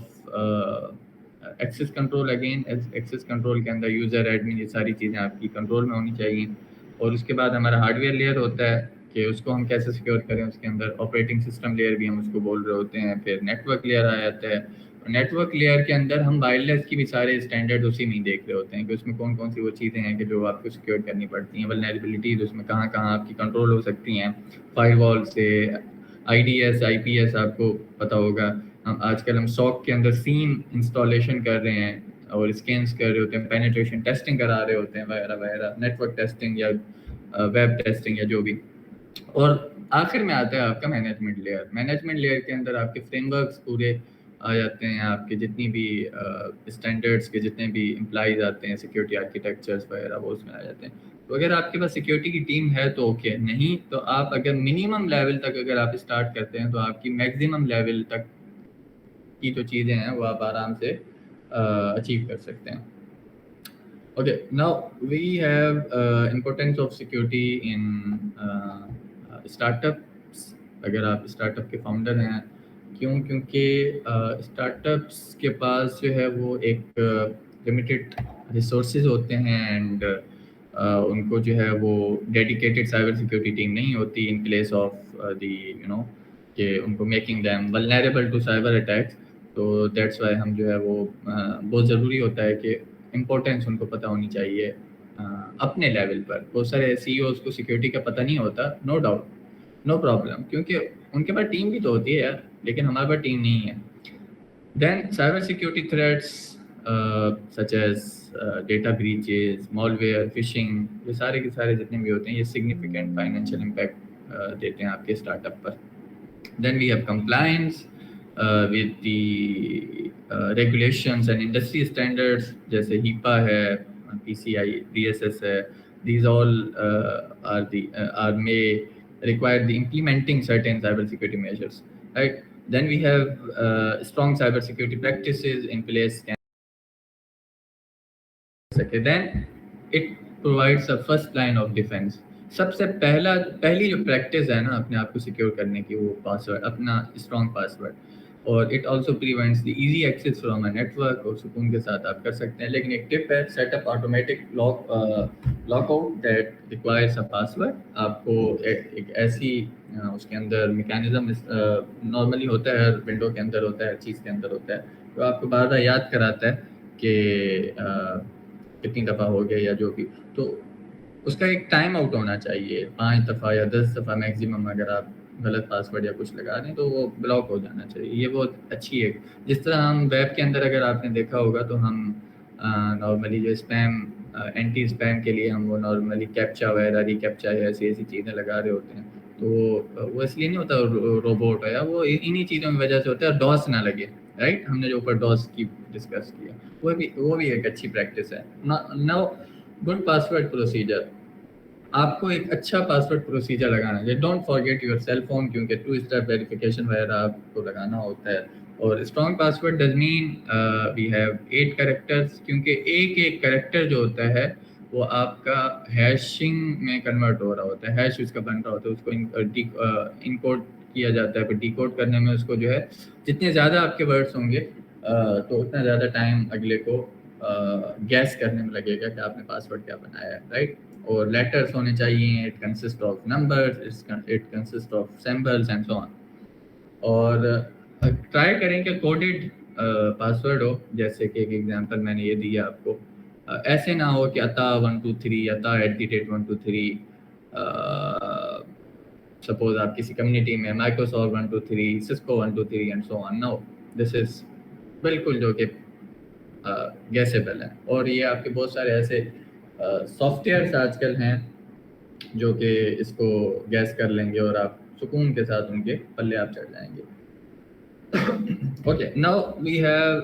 [SPEAKER 1] access control. Again, access control کے اندر یوزر ایڈمن یہ ساری چیزیں آپ کی کنٹرول میں ہونی چاہیے. اور اس کے بعد ہمارا ہارڈ ویئر لیئر ہوتا ہے کہ اس کو ہم کیسے سیکیور کریں. اس کے اندر آپریٹنگ سسٹم لیئر بھی ہم اس کو بول رہے ہوتے ہیں. پھر نیٹ ورک لیئر آ جاتا ہے. نیٹ ورک لیئر کے اندر ہم وائرلیس کی بھی سارے اسٹینڈرڈ اسی میں ہی دیکھ رہے ہوتے ہیں کہ اس میں کون کون سی وہ چیزیں ہیں کہ جو آپ کو سیکیور کرنی پڑتی ہیں. ولنریبلٹیز اس میں کہاں کہاں آپ کی کنٹرول ہو سکتی ہیں. فائر وال سے I D S I P S آپ کو پتہ ہوگا. آج کل ہم ساک کے اندر سیم انسٹالیشن کر رہے ہیں اور اسکینس کر رہے ہوتے ہیں, پینیٹریشن ٹیسٹنگ کرا رہے ہوتے ہیں وغیرہ وغیرہ, نیٹ ورک ٹیسٹنگ یا ویب ٹیسٹنگ یا جو بھی. اور آخر میں آتا ہے آپ کا مینجمنٹ لیئر. مینجمنٹ لیئر کے اندر آپ کے فریم ورکس پورے آ جاتے ہیں, آپ کے جتنی بھی اسٹینڈرڈس کے جتنے بھی امپلائیز آتے ہیں, سیکیورٹی آرکیٹیکچرس وغیرہ وہ اس میں آ جاتے ہیں. تو اگر آپ کے پاس سیکیورٹی کی ٹیم ہے تو اوکے, نہیں تو آپ اگر منیمم لیول تک اگر آپ اسٹارٹ کرتے ہیں تو آپ کی میکسیمم لیول تک کی جو چیزیں ہیں وہ آپ آرام سے اچیو کر سکتے ہیں. Okay, now we have importance of security in startups. اگر آپ اسٹارٹ اپ کے فاؤنڈر ہیں, کیونکہ اسٹارٹ اپس کے پاس جو ہے وہ ایک لمیٹڈ ریسورسز ہوتے ہیں, اینڈ ان کو جو ہے وہ ڈیڈیکیٹڈ سائبر سیکورٹی ٹیم نہیں ہوتی ان پلیس آف دی کہ ان کو making them vulnerable to cyber attacks. تو دیٹس وائی ہم جو ہے وہ بہت ضروری ہوتا ہے کہ امپورٹینس ان کو پتہ ہونی چاہیے اپنے لیول پر. بہت سارے سی ای اوز کو سیکیورٹی کا پتہ نہیں ہوتا, نو ڈاؤٹ, نو پرابلم, کیونکہ ان کے پاس ٹیم بھی تو ہوتی ہے یار, لیکن ہمارے پاس ٹیم نہیں ہے. Then cyber security threats such as data breaches, malware, phishing, یہ سارے کے سارے جتنے بھی ہوتے ہیں یہ سگنیفیکنٹ فائنینشیل امپیکٹ دیتے ہیں آپ کے اسٹارٹ اپ پر. Then we have compliance with the regulations and industry standards جیسے HIPAA ہے, PCI DSS ہے. These all may require the implementing certain cyber security measures, right? Then we have strong cyber security practices in place. Then it provides a first line of defense. سب سے پہلی جو practice ہے نا اپنے آپ کو secure کرنے کی, وہ پاسورڈ, اپنا اسٹرانگ پاسورڈ. اور it also prevents the easy access from a network, اور سکون کے ساتھ آپ کر سکتے ہیں. لیکن ایک ٹپ ہے, set up automatic lock out that requires a password. آپ کو ایک ایسی اس کے اندر میکینزم نارملی ہوتا ہے, ہر ونڈو کے اندر ہوتا ہے, ہر چیز کے اندر ہوتا ہے, تو آپ کو بار بار یاد کراتا ہے کہ کتنی دفعہ ہو گیا یا جو بھی. تو اس کا ایک ٹائم آؤٹ ہونا چاہیے, 5 دفعہ یا 10 دفعہ میکسیمم. اگر آپ غلط پاسورڈ یا کچھ لگا دیں تو وہ بلاک ہو جانا چاہیے. یہ بہت اچھی ہے. جس طرح ہم ویب کے اندر اگر آپ نے دیکھا ہوگا تو ہم نارملی جو اسپیم اینٹی اسپیم کے لیے ہم وہ نارملی کیپچا وغیرہ, ری کیپچا یا ایسی چیزیں لگا رہے ہوتے ہیں. تو وہ اس لیے نہیں ہوتا روبوٹ ہے, وہ انہی چیزوں کی وجہ سے ہوتا ہے, ڈاس نہ لگے, رائٹ. ہم نے جو اوپر ڈاس کی ڈسکس کیا وہ بھی ایک اچھی پریکٹس ہے. Now good password procedure. آپ کو ایک اچھا پاسورڈ پروسیجر لگانا ہے. Don't forget your cell phone, کیونکہ 2 اسٹیپ ویریفیکیشن وغیرہ آپ کو لگانا ہوتا ہے. اور strong password does mean we have 8 characters, کیونکہ ایک کریکٹر جو ہوتا ہے وہ آپ کا ہیشنگ میں کنورٹ ہو رہا ہوتا ہے, ہیش اس کا بن رہا ہوتا ہے, اس کو انکوڈ کیا جاتا ہے. پھر ڈی کوڈ کرنے میں اس کو جو ہے جتنے زیادہ آپ کے ورڈس ہوں گے تو اتنا زیادہ ٹائم اگلے کو گیس کرنے میں لگے گا کہ آپ نے پاسورڈ کیا بنایا ہے, رائٹ. اور لیٹرس ہونے چاہیے, it consist of numbers, it consist of symbols and so on. اور ٹرائی کریں کہ کوڈڈ پاسورڈ ہو. جیسے کہ ایک ایگزامپل میں نے یہ دیا آپ کو, ایسے نہ ہو کہ عطا 123 عطا @123. سپوز آپ کسی کمیونٹی میں مائکروسافٹ 123, سسکو 123 اینڈ سو آن. نو, دس از بالکل جو کہ گیسیبل ہے. اور یہ آپ کے بہت سارے ایسے سافٹ ویئرس آج کل ہیں جو کہ اس کو گیس کر لیں گے اور آپ سکون کے ساتھ ان کے پلے آپ چڑھ جائیں گے. Okay, now we have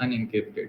[SPEAKER 1] unencrypted.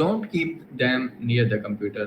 [SPEAKER 1] Don't keep them near the computer.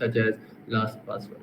[SPEAKER 1] such as last password.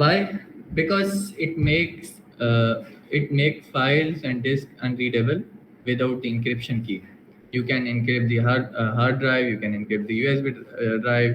[SPEAKER 1] Why? Because it makes files and disk unreadable without the encryption key. You can encrypt the hard drive, you can encrypt the USB drive.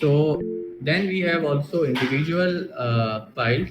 [SPEAKER 1] So then we have also individual files.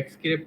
[SPEAKER 1] Xcrypt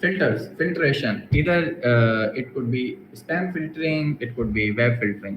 [SPEAKER 1] filters, filtration. Either it could be spam filtering, it could be web filtering.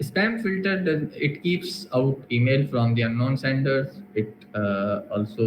[SPEAKER 1] spam filter it keeps out email from the unknown senders. It also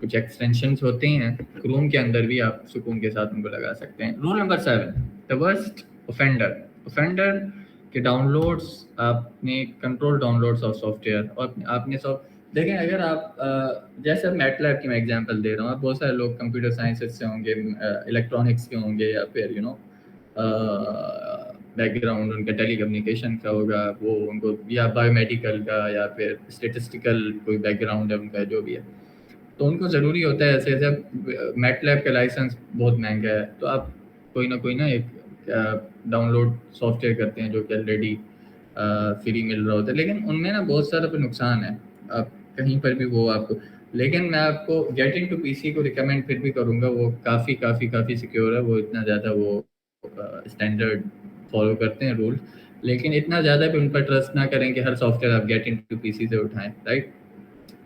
[SPEAKER 1] کچھ extensions ہوتے ہیں Chrome کے اندر بھی آپ سکون کے ساتھ ان کو لگا سکتے ہیں. Roll number 7 the worst offender کے ڈاؤن لوڈس. آپ نے control downloads of software. اور آپ نے دیکھیں اگر آپ جیسے میٹ لیب کی میں ایگزامپل دے رہا ہوں, آپ بہت سارے لوگ کمپیوٹر سائنسز سے ہوں گے, الیکٹرانکس کے ہوں گے, یا پھر بیک گراؤنڈ ان کا ٹیلی کمیونیکیشن کا ہوگا, وہ ان کو یا بایو میڈیکل کا یا پھر اسٹیٹسٹیکل کوئی بیک گراؤنڈ ہے ان کا جو بھی ہے, تو ان کو ضروری ہوتا ہے ایسے ایسے. میٹ لیب کا لائسنس بہت مہنگا ہے, تو آپ کوئی نہ ایک ڈاؤن لوڈ سافٹ ویئر کرتے ہیں جو کہ آلریڈی فری مل رہا ہوتا ہے, لیکن ان میں نا بہت سارا پہ نقصان ہے. آپ کہیں پر بھی وہ آپ کو, لیکن میں آپ کو گیٹ ان ٹو پی سی کو ریکمینڈ پھر بھی کروں گا. وہ کافی سیکیور ہے, وہ اتنا زیادہ وہ اسٹینڈرڈ فالو کرتے ہیں رول, لیکن اتنا زیادہ بھی ان پر ٹرسٹ نہ کریں کہ ہر سافٹ ویئر آپ گیٹ ان ٹو پی سی سے اٹھائیں, رائٹ.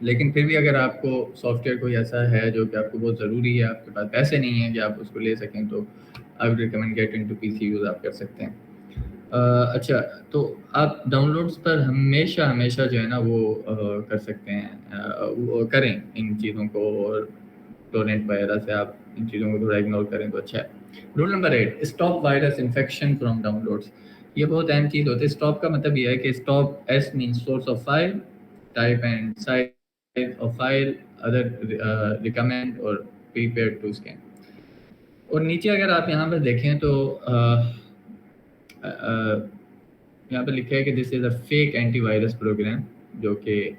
[SPEAKER 1] لیکن پھر بھی اگر آپ کو سافٹ ویئر کوئی ایسا ہے جو کہ آپ کو بہت ضروری ہے, آپ کے پاس پیسے نہیں ہیں کہ آپ اس کو لے سکیں, تو I would recommend get into P C use آپ کر سکتے ہیں. اچھا, تو آپ ڈاؤن لوڈس پر ہمیشہ جو ہے نا وہ کر سکتے ہیں, وہ کریں ان چیزوں کو, اور ٹورنٹ وغیرہ سے آپ ان چیزوں کو تھوڑا اگنور کریں تو اچھا ہے. Roll number 8 stop virus infection from downloads. یہ بہت اہم چیز ہوتی ہے. اسٹاپ کا مطلب یہ ہے کہ stop S means source of file, type and size of file, other recommend اور پریپیئر ٹو اسکین. اور نیچے اگر آپ یہاں پہ دیکھیں تو یہاں پہ لکھا ہے کہ this is a fake antivirus program, جو کہ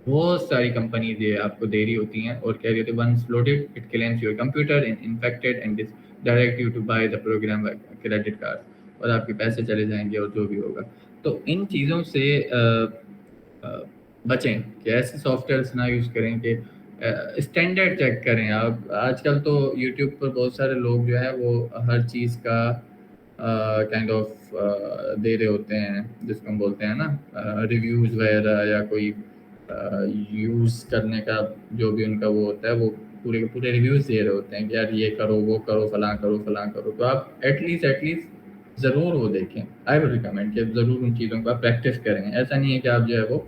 [SPEAKER 1] بہت ساری کمپنیز یہ آپ کو دے رہی ہوتی ہیں اور کہہ رہی ہوتی ہے once loaded it claims your computer infected and direct you to buy the program credit card, اور آپ کے پیسے چلے جائیں گے اور جو بھی ہوگا. تو ان چیزوں سے بچیں کہ ایسے سافٹ ویئرس نہ یوز کریں, کہ اسٹینڈرڈ چیک کریں. آپ آج کل تو یوٹیوب پر بہت سارے لوگ جو ہے وہ ہر چیز کا کائنڈ آف دے رہے ہوتے ہیں, جس کو ہم بولتے ہیں نا ریویوز وغیرہ, یا کوئی یوز کرنے کا جو بھی ان کا وہ ہوتا ہے, وہ پورے ریویوز دے رہے ہوتے ہیں کہ یار یہ کرو, وہ کرو, فلاں کرو. تو آپ ایٹ لیسٹ ضرور وہ دیکھیں. آئی وڈ ریکمینڈ کہ ضرور ان چیزوں کو آپ پریکٹس کریں. ایسا نہیں ہے کہ آپ جو ہے وہ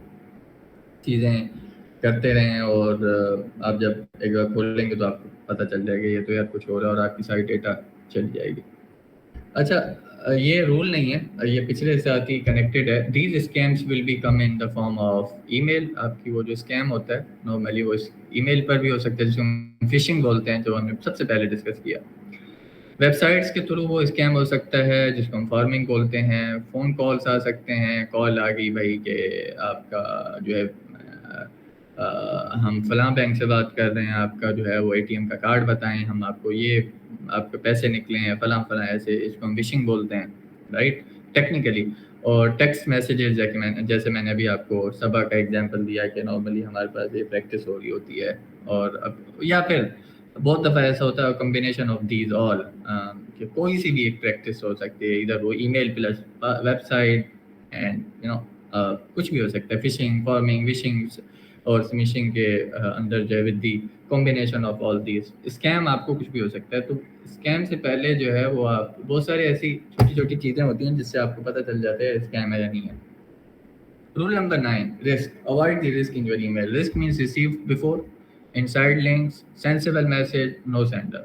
[SPEAKER 1] چیزیں کرتے رہیں اور آپ جب ایک بار کھول لیں گے تو آپ کو پتہ چل جائے گا یہ تو یار کچھ ہو رہا ہے, اور آپ کی ساری ڈیٹا چل جائے گی. اچھا, یہ رول نہیں ہے, یہ پچھلے ساتھ ہی کنیکٹڈ ہے. These scams will be come in the form of email. آپ کی وہ جو اسکیم ہوتا ہے نارملی وہ ای میل پر بھی ہو سکتا ہے, جس کو ہم فشنگ بولتے ہیں, جو ہم نے سب سے پہلے ڈسکس کیا. ویب سائٹس کے تھرو وہ اسکیم ہو سکتا ہے, جس کو ہم فارمنگ بولتے ہیں. فون کالس آ سکتے ہیں, کال آ گئی بھائی کہ آپ کا جو ہے ہم فلاں بینک سے بات کر رہے ہیں, آپ کا جو ہے وہ اے ٹی ایم کا کارڈ بتائیں, ہم آپ کو یہ آپ کے پیسے نکلے ہیں فلاں ایسے, اس کو ہم وشنگ بولتے ہیں, رائٹ, ٹیکنیکلی. اور ٹیکسٹ میسیجز جیسے میں نے ابھی آپ کو صبا کا ایگزامپل دیا کہ نارملی ہمارے پاس یہ پریکٹس ہو رہی ہوتی ہے, اور اب یا پھر بہت دفعہ ایسا ہوتا ہے کمبینیشن آف دیز آل, کہ کوئی سی بھی ایک پریکٹس ہو سکتی ہے, ادھر وہ ای میل پلس ویب سائٹ اینڈ کچھ بھی ہو سکتا ہے, فشنگ, فارمنگ, وشنگ اور سمشنگ کے اندر جو ہے with the combination of all these. Scheme آپ کو کچھ بھی ہو سکتا ہے. تو اسکیم سے پہلے جو ہے وہ آپ بہت سارے ایسی چھوٹی چیزیں ہوتی ہیں جس سے آپ کو پتہ چل جاتا ہے اسکیم ہے یا نہیں ہے. Roll number 9 risk. Avoid the risk in your email. Risk means receive before, inside links, sensible message, no sender,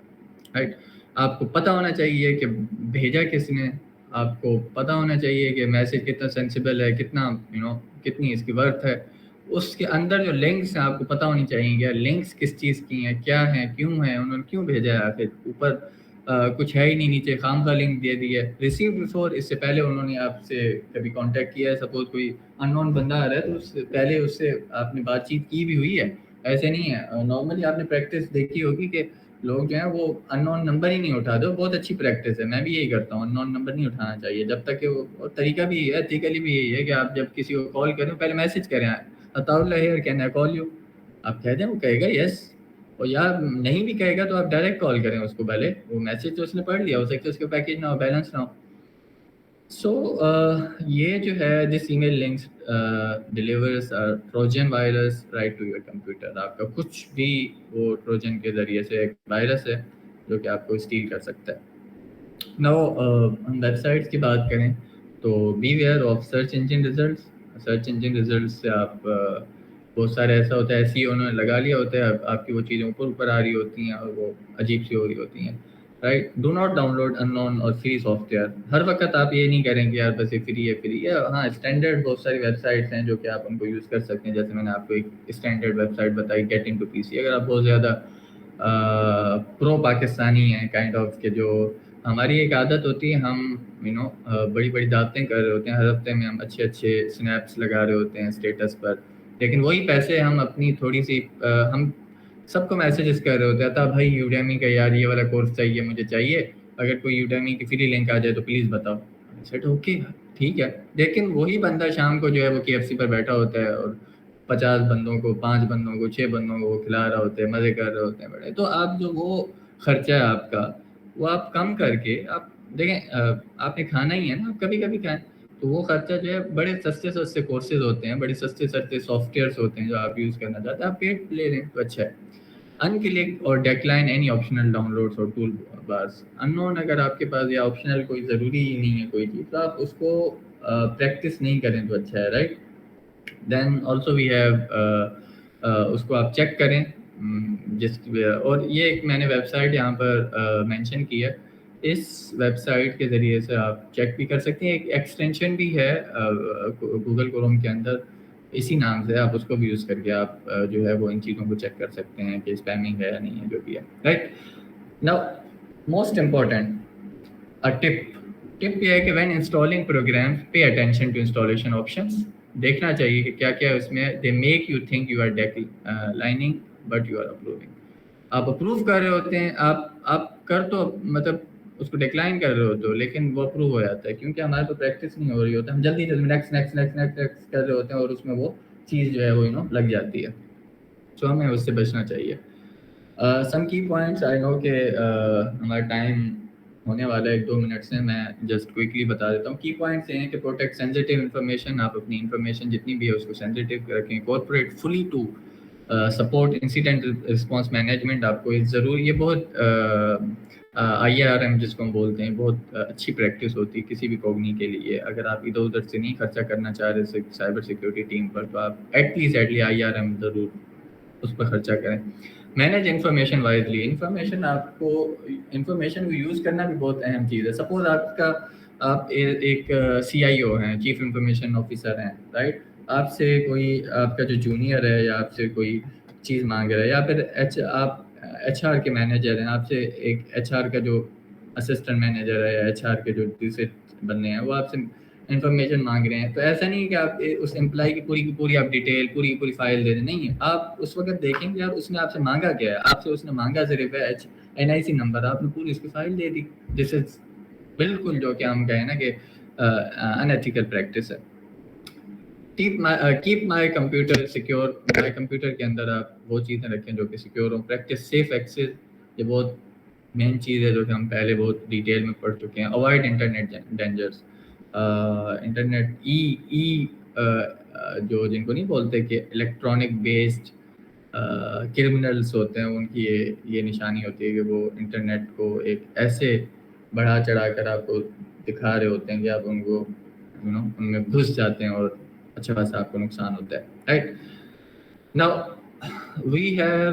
[SPEAKER 1] right. آپ کو پتہ ہونا چاہیے کہ بھیجا کس نے, آپ کو پتہ ہونا چاہیے کہ میسج کتنا سینسیبل ہے, کتنا کتنی اس کی ورتھ ہے. اس کے اندر جو لنکس ہیں آپ کو پتہ ہونی چاہیے کہ لنکس کس چیز کی ہیں, کیا ہیں, کیوں ہیں, انہوں نے کیوں بھیجا ہے. آخر اوپر کچھ ہے ہی نہیں, نیچے خام کا لنک دے دی ہے. ریسیو بفور, اس سے پہلے انہوں نے آپ سے کبھی کانٹیکٹ کیا ہے, سپوز کوئی ان نون بندہ آ رہا ہے تو اس سے پہلے اس سے آپ نے بات چیت کی بھی ہوئی ہے. ایسے نہیں ہے, نارملی آپ نے پریکٹس دیکھی ہوگی کہ لوگ جو ہیں وہ ان نون نمبر ہی نہیں اٹھاتے. بہت اچھی پریکٹس ہے, میں بھی یہی کرتا ہوں, ان نون نمبر نہیں اٹھانا چاہیے جب تک کہ وہ, اور طریقہ بھی یہ ہے, ایتھیکلی بھی یہی ہے کہ آپ جب کسی کو کال کریں پہلے میسج کریں, اطاؤ here can I call you, آپ کہہ دیں, وہ کہے گا یس, اور یا نہیں بھی کہے گا تو آپ ڈائریکٹ کال کریں اس کو. پہلے وہ میسج تو اس نے پڑھ لیا, ہو سکتا ہے اس کے پیکیج نہ ہو, بیلنس نہ ہو. سو یہ جو ہے this email links delivers trojan virus right to your computer. آپ کا کچھ بھی وہ ٹروجن کے ذریعے سے ایک وائرس ہے جو کہ آپ کو اسٹیل کر سکتا ہے. نو ہم ویب سائٹس کی بات کریں تو beware of search engine results. Search engine results سے آپ بہت سارے ایسا ہوتا ہے ایسی انہوں نے لگا لیا ہوتا ہے, آپ کی وہ چیزیں اوپر آ رہی ہوتی ہیں اور وہ عجیب سی ہو رہی ہوتی ہیں, right. Do not download unknown or free soft where. ہر وقت آپ یہ نہیں کریں گے یار بس یہ فری ہے. ہاں اسٹینڈرڈ بہت ساری ویب سائٹس ہیں جو کہ آپ ان کو یوز کر سکتے ہیں, جیسے میں نے آپ کو ایک اسٹینڈرڈ ویب سائٹ بتائی گیٹ ان ٹو پی سی. اگر آپ بہت زیادہ پرو پاکستانی ہیں کائنڈ آف کہ جو ہماری ایک عادت ہوتی ہے, ہم بڑی بڑی دعوتیں کر رہے ہوتے ہیں, ہر ہفتے میں ہم اچھے سنیپس لگا رہے ہوتے ہیں اسٹیٹس پر, لیکن وہی پیسے ہم اپنی تھوڑی سی ہم سب کو میسیجز کر رہے ہوتے ہیں, تھا بھائی یوڈیمی کا یار یہ والا کورس چاہیے مجھے چاہیے, اگر کوئی یوڈیمی کی فری لنک آ جائے تو پلیز بتاؤ. سیٹ اوکے ٹھیک ہے, لیکن وہی بندہ شام کو جو ہے وہ KFC پر بیٹھا ہوتا ہے اور 50 بندوں کو 5 بندوں کو 6 بندوں کو وہ کھلا رہا ہوتا ہے, مزے کر رہے ہوتے ہیں بڑے. تو آپ جو وہ خرچہ ہے آپ کا وہ آپ کم کر کے آپ دیکھیں, آپ نے کھانا ہی ہے نا, آپ کبھی کبھی کھائیں, تو وہ خرچہ جو ہے بڑے سستے کورسز ہوتے ہیں, بڑے سستے سافٹ ویئرس ہوتے ہیں جو آپ یوز کرنا چاہتے ہیں, آپ پیڈ لے لیں تو اچھا ہے. انکلک اور decline any optional downloads اور ٹول بارس. ان نون اگر آپ کے پاس یہ آپشنل کوئی ضروری ہی نہیں ہے کوئی چیز, تو آپ اس کو پریکٹس نہیں کریں تو اچھا ہے, right. Then also we have اس کو آپ چیک کریں جس, اور یہ ایک میں نے ویب سائٹ یہاں پر مینشن کی ہے, اس ویب سائٹ کے ذریعے سے آپ چیک بھی کر سکتے ہیں. ایک ایکسٹینشن بھی ہے گوگل کروم کے اندر اسی نام سے, آپ اس کو بھی یوز کر کے آپ جو ہے وہ ان چیزوں کو چیک کر سکتے ہیں کہ اسپیمنگ ہے یا نہیں ہے, جو بھی ہے, right. Now most important tip یہ ہے کہ when installing program pay attention to installation options. دیکھنا چاہیے کہ کیا کیا اس میں they make you think you are declining but you are approving. آپ اپروو کر رہے ہوتے ہیں, آپ کر تو مطلب اس کو ڈیکلائن کر رہے ہوتے ہو, لیکن وہ اپروو ہو جاتا ہے کیونکہ ہمارے تو پریکٹس نہیں ہو رہی ہوتا, ہم جلدی نیکسٹ کر رہے ہوتے ہیں اور اس میں وہ چیز جو ہے وہ لگ جاتی ہے. سو ہمیں اس سے بچنا چاہیے. سم کی پوائنٹس آئی نو کہ ہمارا ٹائم ہونے والا ہے 1-2 منٹ سے, میں جسٹ کوئکلی بتا دیتا ہوں. کی پوائنٹس یہ ہیں کہ پروٹیکٹ سینسٹیو انفارمیشن, آپ اپنی انفارمیشن جتنی بھی ہے اس کو سینسٹیو رکھیں. Corporate fully to support incident response management. آپ کو ضرور یہ بہت IRM جس کو ہم بولتے ہیں بہت اچھی پریکٹس ہوتی ہے کسی بھی کوگنی کے لیے. اگر آپ ادھر ادھر سے نہیں خرچہ کرنا چاہ رہے سائبر سیکورٹی ٹیم پر, تو آپ ایٹ لیسٹ IRM ضرور اس پر خرچہ کریں. Manage information wisely. انفارمیشن کو یوز کرنا بھی بہت اہم چیز ہے. سپوز آپ ایک CIO ہیں, چیف انفارمیشن آفیسر ہیں, رائٹ. آپ سے کوئی آپ کا جو جونیئر ہے یا آپ سے کوئی چیز مانگ رہا ہے, یا پھر آپ HR کے مینیجر ہیں, آپ سے ایک HR کا جو اسسٹنٹ مینیجر ہے یا HR کے جو دوسرے بندے ہیں وہ آپ سے انفارمیشن مانگ رہے ہیں, تو ایسا نہیں کہ آپ اس امپلائی کی پوری آپ ڈیٹیل پوری فائل دے دیں. نہیں ہے, آپ اس وقت دیکھیں گے اس نے آپ سے مانگا کیا ہے. آپ سے اس نے مانگا صرف NIC نمبر, آپ نے پوری اس کی فائل دے دی. دس از بالکل جو کہ ہم کہیں نا کہ انیتھیکل پریکٹس ہے. Keep my computer secure. My computer کے اندر آپ وہ چیزیں رکھیں جو کہ سیکیور ہوں. پریکٹس سیف ایکسیس, یہ بہت مین چیز ہے جو کہ ہم پہلے بہت ڈیٹیل میں پڑھ چکے ہیں. Avoid internet dangerous. انٹرنیٹ جو جن کو نہیں بولتے کہ الیکٹرانک بیسڈ کرمنلس ہوتے ہیں, ان کی یہ نشانی ہوتی ہے کہ وہ انٹرنیٹ کو ایک ایسے بڑھا چڑھا کر آپ کو دکھا رہے ہوتے ہیں کہ آپ ان کو ان میں گھس جاتے ہیں اور اچھا خاصا آپ کو نقصان ہوتا ہے, right. Now we have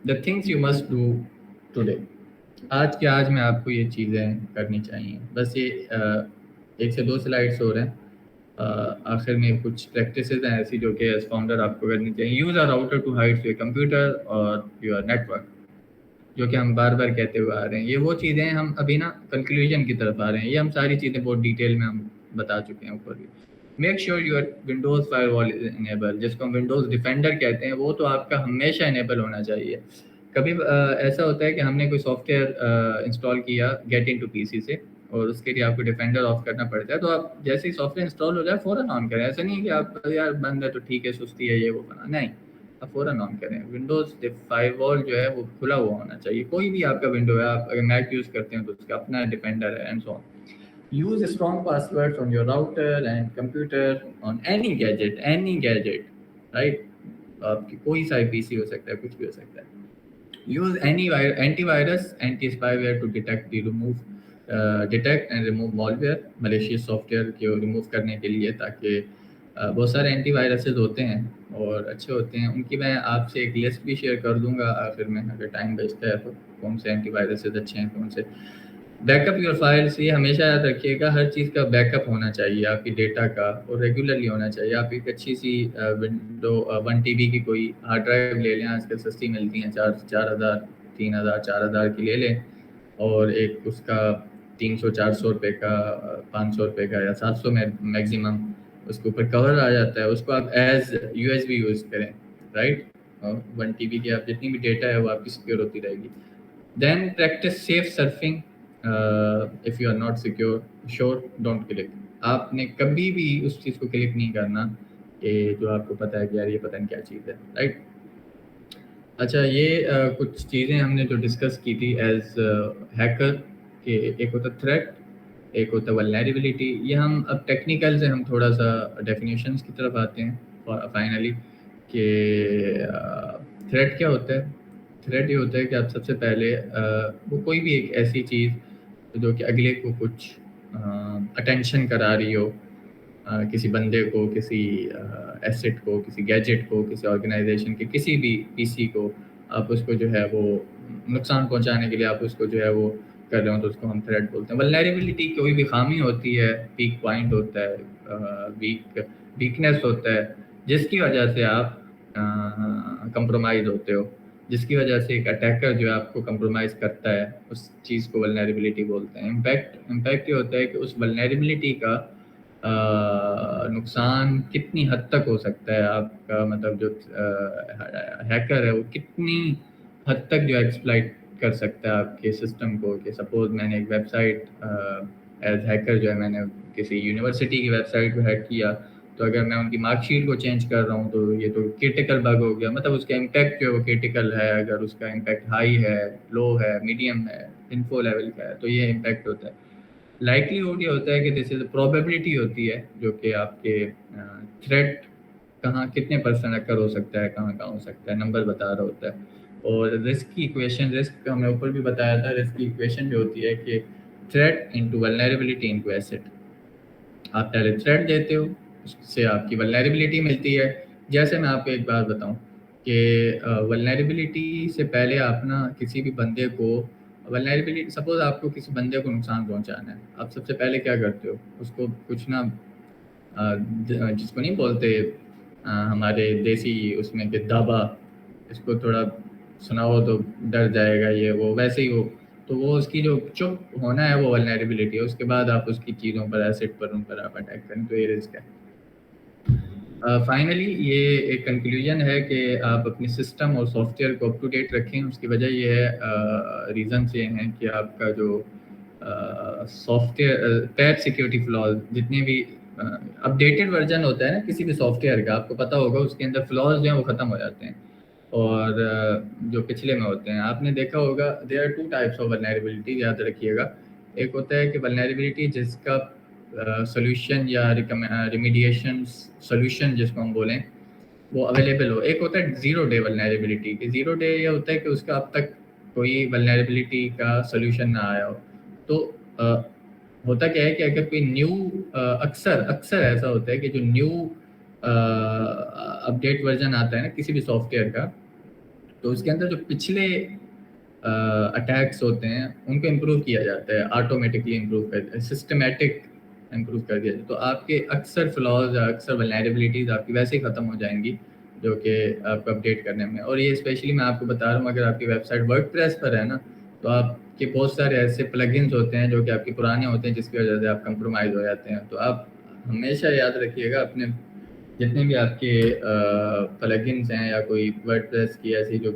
[SPEAKER 1] the things you must do today. آج میں آپ کو یہ چیزیں کرنی چاہیے. بس یہ 1 سے 2 سلائڈس ہو رہے ہیں. آخر میں کچھ پریکٹسز ہیں ایسی جو کہ ایز فاؤنڈر آپ کو کرنی چاہیے. Use a router to hide your computer اور یور نیٹورک, جو کہ ہم بار بار کہتے ہوئے آ رہے ہیں. یہ وہ چیزیں ہم ابھی نا کنکلوژن کی طرف آ رہے ہیں. یہ ہم ساری چیزیں بہت ڈیٹیل میں ہم بتا چکے ہیں اوپر بھی. Make sure your Windows fire وال انیبل, جس کو ہم ونڈوز ڈیفینڈر کہتے ہیں, وہ تو آپ کا ہمیشہ انیبل ہونا چاہیے. کبھی ایسا ہوتا ہے کہ ہم نے کوئی سافٹ ویئر انسٹال کیا گیٹ ان ٹو PC سے, اور اس کے لیے آپ کو ڈیفینڈر آف کرنا پڑتا ہے, تو آپ جیسے ہی سافٹ ویئر انسٹال ہو جائے فوراً آن کریں. ایسا نہیں کہ آپ یار بند ہے تو ٹھیک ہے, سستی ہے یہ وہ بنا, نہیں, آپ فوراً آن کریں. ونڈوز فائر وال جو ہے وہ کھلا ہوا ہونا چاہیے. کوئی بھی آپ کا ونڈو ہے, آپ اگر میک یوز کرتے ہیں تو اس کا اپنا ڈیفینڈر ہے, and so on. Use strong passwords on your router and computer on any gadget, right? آپ کی کوئی سا PC ہو سکتا ہے, کچھ بھی ہو سکتا ہے. Use anti virus, anti spyware to detect and remove malware, malicious software کو remove کرنے کے لیے, تاکہ بہت سارے اینٹی وائرسز ہوتے ہیں اور اچھے ہوتے ہیں. ان کی میں آپ سے ایک لسٹ بھی شیئر کر دوں گا آخر میں اگر ٹائم بچتا ہے تو, کون سے اینٹی وائرسز اچھے ہیں کون سے. بیک اپ یور فائلس, یہ ہمیشہ یاد رکھیے گا ہر چیز کا بیک اپ ہونا چاہیے آپ کی ڈیٹا کا, اور ریگولرلی ہونا چاہیے. آپ ایک اچھی سی ونڈو 1 TB کی کوئی ہارڈ ڈرائیو لے لیں, آج کل سستی ملتی ہیں, 4,000 3,000 4,000 کی لے لیں, اور ایک اس کا 300-400 روپے کا 500 روپے کا یا 700 میں میگزیمم اس کے اوپر کور آ جاتا ہے. اس کو آپ ایز USB یوز کریں, رائٹ. 1 TB کی آپ جتنی بھی ڈیٹا ہے وہ آپ کی سیکیور ہوتی رہے گی. Then practice safe surfing. If you are not secure sure don't click. آپ نے کبھی بھی اس چیز کو کلک نہیں کرنا کہ جو آپ کو پتہ ہے کہ یار یہ پتہ نہیں کیا چیز ہے, رائٹ. اچھا, یہ کچھ چیزیں ہم نے جو ڈسکس کی تھی ایز ہیکر, کہ ایک ہوتا تھریٹ, ایک ہوتا ولنریبلٹی. یہ ہم اب ٹیکنیکل سے ہم تھوڑا سا ڈیفینیشنس کی طرف آتے ہیں فائنلی, کہ تھریٹ کیا ہوتا ہے. تھریٹ یہ ہوتا ہے کہ آپ سب سے پہلے وہ کوئی بھی ایک ایسی چیز جو کہ اگلے کو کچھ اٹینشن کرا رہی ہو, کسی بندے کو, کسی ایسٹ کو, کسی گیجٹ کو, کسی آرگنائزیشن کے کسی بھی PC کو, آپ اس کو جو ہے وہ نقصان پہنچانے کے لیے آپ اس کو جو ہے وہ کر رہے ہوں, تو اس کو ہم تھریٹ بولتے ہیں. ولنریبلٹی کوئی بھی خامی ہوتی ہے, ویک پوائنٹ ہوتا ہے, ویکنیس ہوتا ہے, جس کی وجہ سے آپ کمپرومائز ہوتے ہو, جس کی وجہ سے ایک اٹیکر جو ہے آپ کو کمپرومائز کرتا ہے, اس چیز کو ولنریبلٹی بولتے ہیں. امپیکٹ یہ ہوتا ہے کہ اس ولنریبلٹی کا نقصان کتنی حد تک ہو سکتا ہے. آپ کا مطلب جو ہیکر ہے وہ کتنی حد تک جو ایکسپلائٹ کر سکتا ہے آپ کے سسٹم کو. کہ سپوز میں نے ایک ویب سائٹ ایز ہیکر جو ہے میں نے کسی یونیورسٹی کی ویب سائٹ کو ہیک کیا, تو اگر میں ان کی مارک شیٹ کو چینج کر رہا ہوں تو یہ تو کرٹیکل بگ ہو گیا. مطلب اس کا امپیکٹ جو ہے وہ کرٹیکل ہے. اگر اس کا امپیکٹ ہائی ہے, لو ہے, میڈیم ہے, انفو لیول کا ہے, تو یہ امپیکٹ ہوتا ہے. لائکلیہوڈ یہ ہوتا ہے کہ دس از پروبیبلٹی ہوتی ہے جو کہ آپ کے تھریٹ کہاں کتنے % اکر ہو سکتا ہے, کہاں ہو سکتا ہے, نمبر بتا رہا ہوتا ہے. اور رسک کی ایکویشن, رسک ہم نے اوپر بھی بتایا تھا, رسک کی ایکویشن جو ہوتی ہے کہ threat into vulnerability into asset. آپ پہلے تھریٹ دیتے ہو, اس سے آپ کی ولنریبلٹی ملتی ہے. جیسے میں آپ کو ایک بات بتاؤں کہ ولنریبلٹی سے پہلے آپ نا کسی بھی بندے کو ولنریبلٹی, سپوز آپ کو کسی بندے کو نقصان پہنچانا ہے, آپ سب سے پہلے کیا کرتے ہو, اس کو کچھ نا جس کو نہیں بولتے ہمارے دیسی اس میں کہ دابا, اس کو تھوڑا سناؤ تو ڈر جائے گا, یہ وہ ویسے ہی ہو, تو وہ اس کی جو چپ ہونا ہے وہ ولنریبلٹی ہے. اس کے بعد آپ اس کی چیزوں پر, ایسٹ پر, ان پر آپ اٹیک کریں, تو یہ رسک ہے. فائنلی یہ ایک کنکلوژن ہے کہ آپ اپنے سسٹم اور سافٹ ویئر کو اپ ٹو ڈیٹ رکھیں. اس کی وجہ یہ ہے, ریزنس یہ ہیں کہ آپ کا جو سافٹ ویئر پیپ سیکیورٹی فلاز, جتنے بھی اپڈیٹڈ ورژن ہوتا ہے نا کسی بھی سافٹ ویئر کا, آپ کو پتہ ہوگا اس کے اندر فلاز جو ہیں وہ ختم ہو جاتے ہیں, اور جو پچھلے میں ہوتے ہیں. آپ نے دیکھا ہوگا there are 2 types of vulnerability, یاد رکھیے گا. ایک ہوتا ہے کہ ولنریبلٹی جس کا سولوشن یا ریمیڈیشن سولوشن جس کو ہم بولیں وہ اویلیبل ہو. ایک ہوتا ہے زیرو ڈے ولنریبلٹی, کہ زیرو ڈے یہ ہوتا ہے کہ اس کا اب تک کوئی ولنریبلٹی کا سولوشن نہ آیا ہو. تو ہوتا کیا ہے کہ اگر کوئی نیو اکثر ایسا ہوتا ہے کہ جو نیو اپڈیٹ ورژن آتا ہے نا کسی بھی سافٹ ویئر کا, تو اس کے اندر جو پچھلے اٹیکس ہوتے ہیں ان کو امپروو کیا جاتا ہے, آٹومیٹکلی امپروو کر سسٹمیٹک امپروو کر دیا جائے. تو آپ کے اکثر فلاز یا اکثر ولنریبلٹیز آپ کی ویسے ہی ختم ہو جائیں گی جو کہ آپ کو اپڈیٹ کرنے میں. اور یہ اسپیشلی میں آپ کو بتا رہا ہوں, اگر آپ کی ویب سائٹ ورڈ پریس پر ہے نا, تو آپ کے بہت سارے ایسے پلگنز ہوتے ہیں جو کہ آپ کے پرانے ہوتے ہیں, جس کی وجہ سے آپ کمپرومائز ہو جاتے ہیں. تو آپ ہمیشہ یاد رکھیے گا اپنے جتنے بھی آپ کے پلگنس ہیں یا کوئی ورڈ پریس کی ایسی جو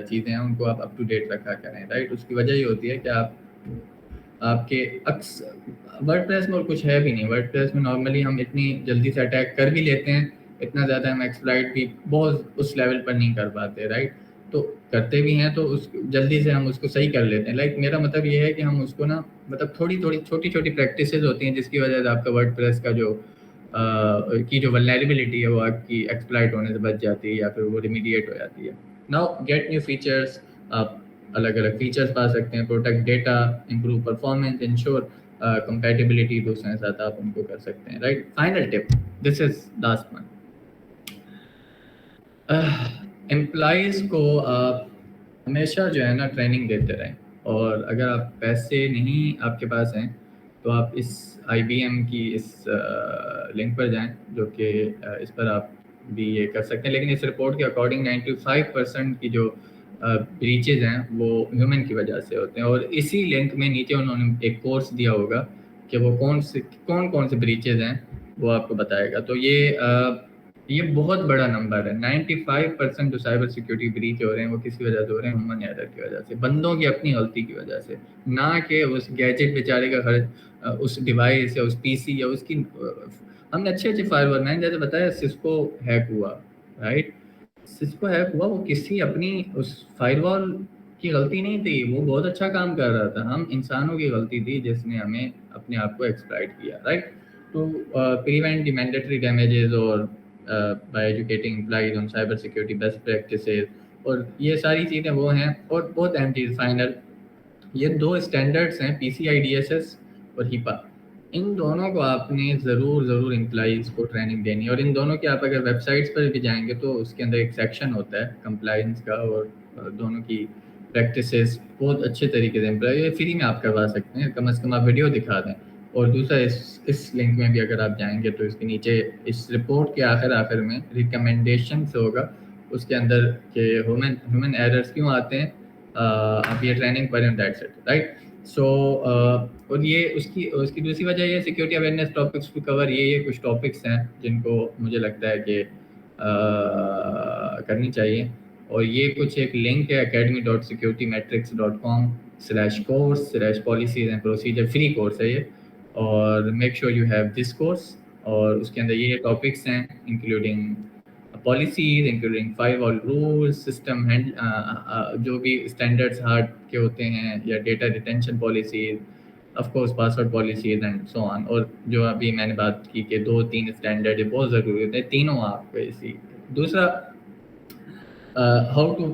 [SPEAKER 1] چیزیں ہیں ان کو آپ اپ ٹو ڈیٹ رکھا کریں, رائٹ. اس کی وجہ یہ ہوتی ہے کہ آپ کے ورڈ پریس میں اور کچھ ہے بھی نہیں. ورڈ پریس میں نارملی ہم اتنی جلدی سے اٹیک کر بھی لیتے ہیں, اتنا زیادہ ہم ایکسپلائٹ بھی بہت اس لیول پر نہیں کر پاتے, رائٹ. تو کرتے بھی ہیں تو اس جلدی سے ہم اس کو صحیح کر لیتے ہیں. لائک میرا مطلب یہ ہے کہ ہم اس کو نا مطلب تھوڑی چھوٹی پریکٹسز ہوتی ہیں جس کی وجہ سے آپ کا ورڈ پریس کا جو ولنریبلٹی ہے وہ آپ کی ایکسپلائٹ ہونے سے بچ جاتی ہے یا پھر وہ ریمیڈیٹ ہو جاتی ہے. ناؤ گیٹ نیو فیچرس, آپ الگ الگ فیچرس پا سکتے ہیں, protect data, improve performance, ensure compatibility دوسروں کے ساتھ آپ ان کو کر سکتے ہیں. رائٹ, فائنل ٹپ, دس از لاسٹ ون. امپلائیز کو آپ ہمیشہ جو ہے نا ٹریننگ دیتے رہیں, اور اگر آپ پیسے نہیں آپ کے پاس ہیں تو آپ اس IBM کی اس لنک پر جائیں, جو کہ اس پر آپ بھی یہ کر سکتے ہیں. لیکن اس رپورٹ کے اکارڈنگ 95% کی جو بریچز ہیں وہ ہیومن کی وجہ سے ہوتے ہیں, اور اسی لنک میں نیچے انہوں نے ایک کورس دیا ہوگا کہ وہ کون سے بریچز ہیں وہ آپ کو بتائے گا. تو یہ بہت بڑا نمبر ہے. 95% جو سائبر سیکیورٹی بریچ ہو رہے ہیں وہ کسی وجہ سے ہو رہے ہیں, ہیومن ایرر کی وجہ سے, بندوں کی اپنی غلطی کی وجہ سے, نہ کہ اس گیجٹ بیچارے کا خرچ, اس ڈیوائس یا اس PC یا اس کی. ہم نے اچھے فائر وال, میں نے جیسے بتایا سسکو ہیک ہوا, رائٹ, سسکو ہیک ہوا, وہ کسی اپنی اس فائر وال کی غلطی نہیں تھی, وہ بہت اچھا کام کر رہا تھا. ہم انسانوں کی غلطی تھی جس نے ہمیں اپنے آپ کو ایکسپلائٹ کیا, رائٹ. تو پریونٹ دی مینڈیٹری ڈیمیجز اور by educating employees on cyber security best practices, اور یہ ساری چیزیں وہ ہیں. اور بہت اہم چیز فائنل, یہ 2 اسٹینڈرڈس ہیں, PCI DSS اور HIPAA. ان دونوں کو آپ نے ضرور امپلائیز کو ٹریننگ دینی ہے, اور ان دونوں کی آپ اگر ویب سائٹس پر بھی جائیں گے تو اس کے اندر ایک سیکشن ہوتا ہے کمپلائنس کا, اور دونوں کی پریکٹسز بہت اچھے طریقے سے امپلائی فری میں آپ کروا سکتے ہیں. کم از کم آپ ویڈیو دکھا دیں. اور دوسرا اس لنک میں بھی اگر آپ جائیں گے تو اس کے نیچے اس رپورٹ کے آخر میں ریکمنڈیشنس ہوگا, اس کے اندر کہ ہیومن ایررز کیوں آتے ہیں, آپ یہ ٹریننگ پڑھیں, دیٹس اٹ, رائٹ. سو اور یہ اس کی دوسری وجہ یہ security awareness topics to cover, یہ کچھ ٹاپکس ہیں جن کو مجھے لگتا ہے کہ کرنی چاہیے. اور یہ کچھ ایک لنک ہے academy.securitymetrics.com/course/policies and procedure, free course ہے یہ, اور make sure you have this course. اور اس کے اندر یہ ٹاپکس ہیں including policies, including firewall rules, system جو بھی اسٹینڈرڈس ہارڈ کے ہوتے ہیں, یا data retention policies, of course password policies and so on. اور جو ابھی میں نے بات کی کہ 2-3 اسٹینڈرڈ بہت ضروری ہوتے ہیں, تینوں آپ کو اسی. دوسرا how to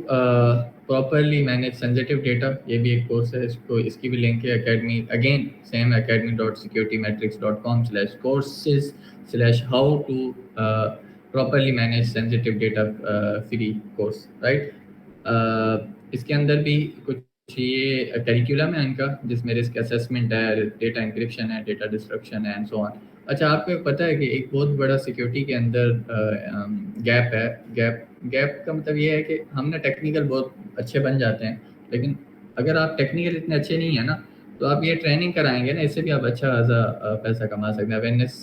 [SPEAKER 1] properly manage sensitive data, یہ بھی ایک کورس ہے, اس کی بھی لنک ہے academy, again same academy.securitymetrics.com/courses/how to properly manage sensitive data, free course, right. اس کے اندر بھی کچھ یہ کریکولم ہے ان کا, جس میں رسک اسسمنٹ ہے, ڈیٹا انکرپشن ہے, ڈیٹا ڈسٹرکشن ہے, اینڈ سو آن. اچھا, آپ کو پتہ ہے کہ ایک بہت بڑا سیکیورٹی کے اندر گیپ ہے. گیپ کا مطلب یہ ہے کہ ہم نے ٹیکنیکل بہت اچھے بن جاتے ہیں, لیکن اگر آپ ٹیکنیکل اتنے اچھے نہیں ہیں نا, تو آپ یہ ٹریننگ کرائیں گے نا, اس سے بھی آپ اچھا خاصا پیسہ کما سکتے ہیں. اویئرنیس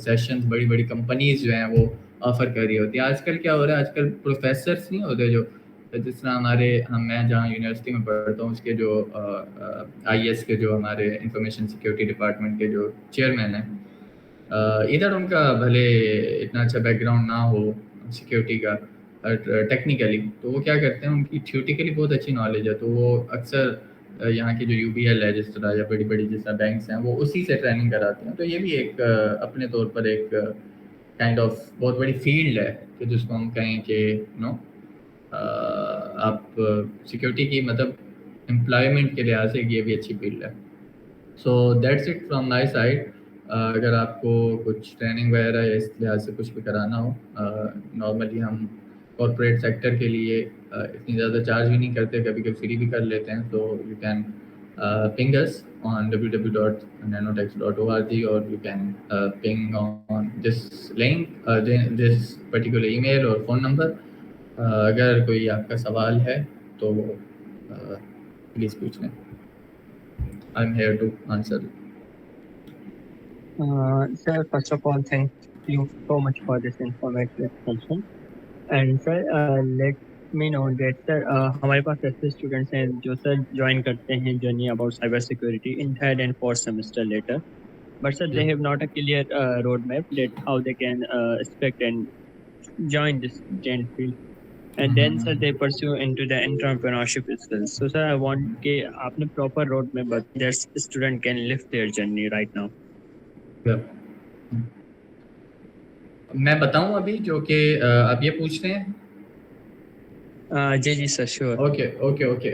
[SPEAKER 1] سیشنز بڑی کمپنیز جو ہیں وہ آفر کر رہی ہوتی ہیں. آج کل کیا ہو رہا ہے, آج کل پروفیسرس نہیں ہوتے جو, جس طرح میں جہاں یونیورسٹی میں پڑھتا ہوں, اس کے جو IS کے جو ہمارے انفارمیشن سیکیورٹی ڈپارٹمنٹ کے جو چیئرمین ہیں, ادھر ان کا بھلے اتنا اچھا بیک گراؤنڈ نہ ہو سیکیورٹی کا ٹیکنیکلی, تو وہ کیا کرتے ہیں, ان کی تھیوریٹیکلی بہت اچھی نالج ہے, تو وہ اکثر یہاں کی جو UBL ہے جس طرح, یا بڑی جس طرح بینکس ہیں, وہ اسی سے ٹریننگ کراتے ہیں. تو یہ بھی ایک اپنے طور پر ایک کائنڈ آف بہت بڑی فیلڈ ہے, کہ جس کو ہم کہیں کہ آپ سیکیورٹی کی مطلب امپلائمنٹ کے لحاظ سے یہ بھی اچھی فیلڈ ہے. So that's it from my side. اگر آپ کو کچھ ٹریننگ وغیرہ یا اس لحاظ سے کچھ بھی کرانا ہو, نارملی ہم کارپوریٹ سیکٹر کے لیے اتنی زیادہ چارج بھی نہیں کرتے, کبھی فری بھی کر لیتے ہیں. تو you can ping us on www.nanotex.org, or you can ping on this link, this particular email or phone number. اگر کوئی آپ کا سوال ہے تو پلیز پوچھ لیں. I am here to answer.
[SPEAKER 3] Sir, first of all, thank you so much for this informative explanation. And sir, let me know that sir, ہمارے پاس ایسے اسٹوڈنٹس ہیں جو سر جوائن کرتے ہیں journey about cyber security in 3rd and 4th semester later, but sir they have not a clear roadmap that how they can expect and join this giant field, and then sir they pursue into the entrepreneurship itself. So sir, I want کہ آپ نے proper roadmap but that student can live their journey right now.
[SPEAKER 1] میں بتاؤں ابھی جو کہ آپ یہ پوچھ رہے ہیں.
[SPEAKER 3] جی sir sure.
[SPEAKER 1] Okay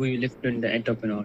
[SPEAKER 3] we lift in the entrepreneur.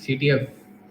[SPEAKER 1] CTF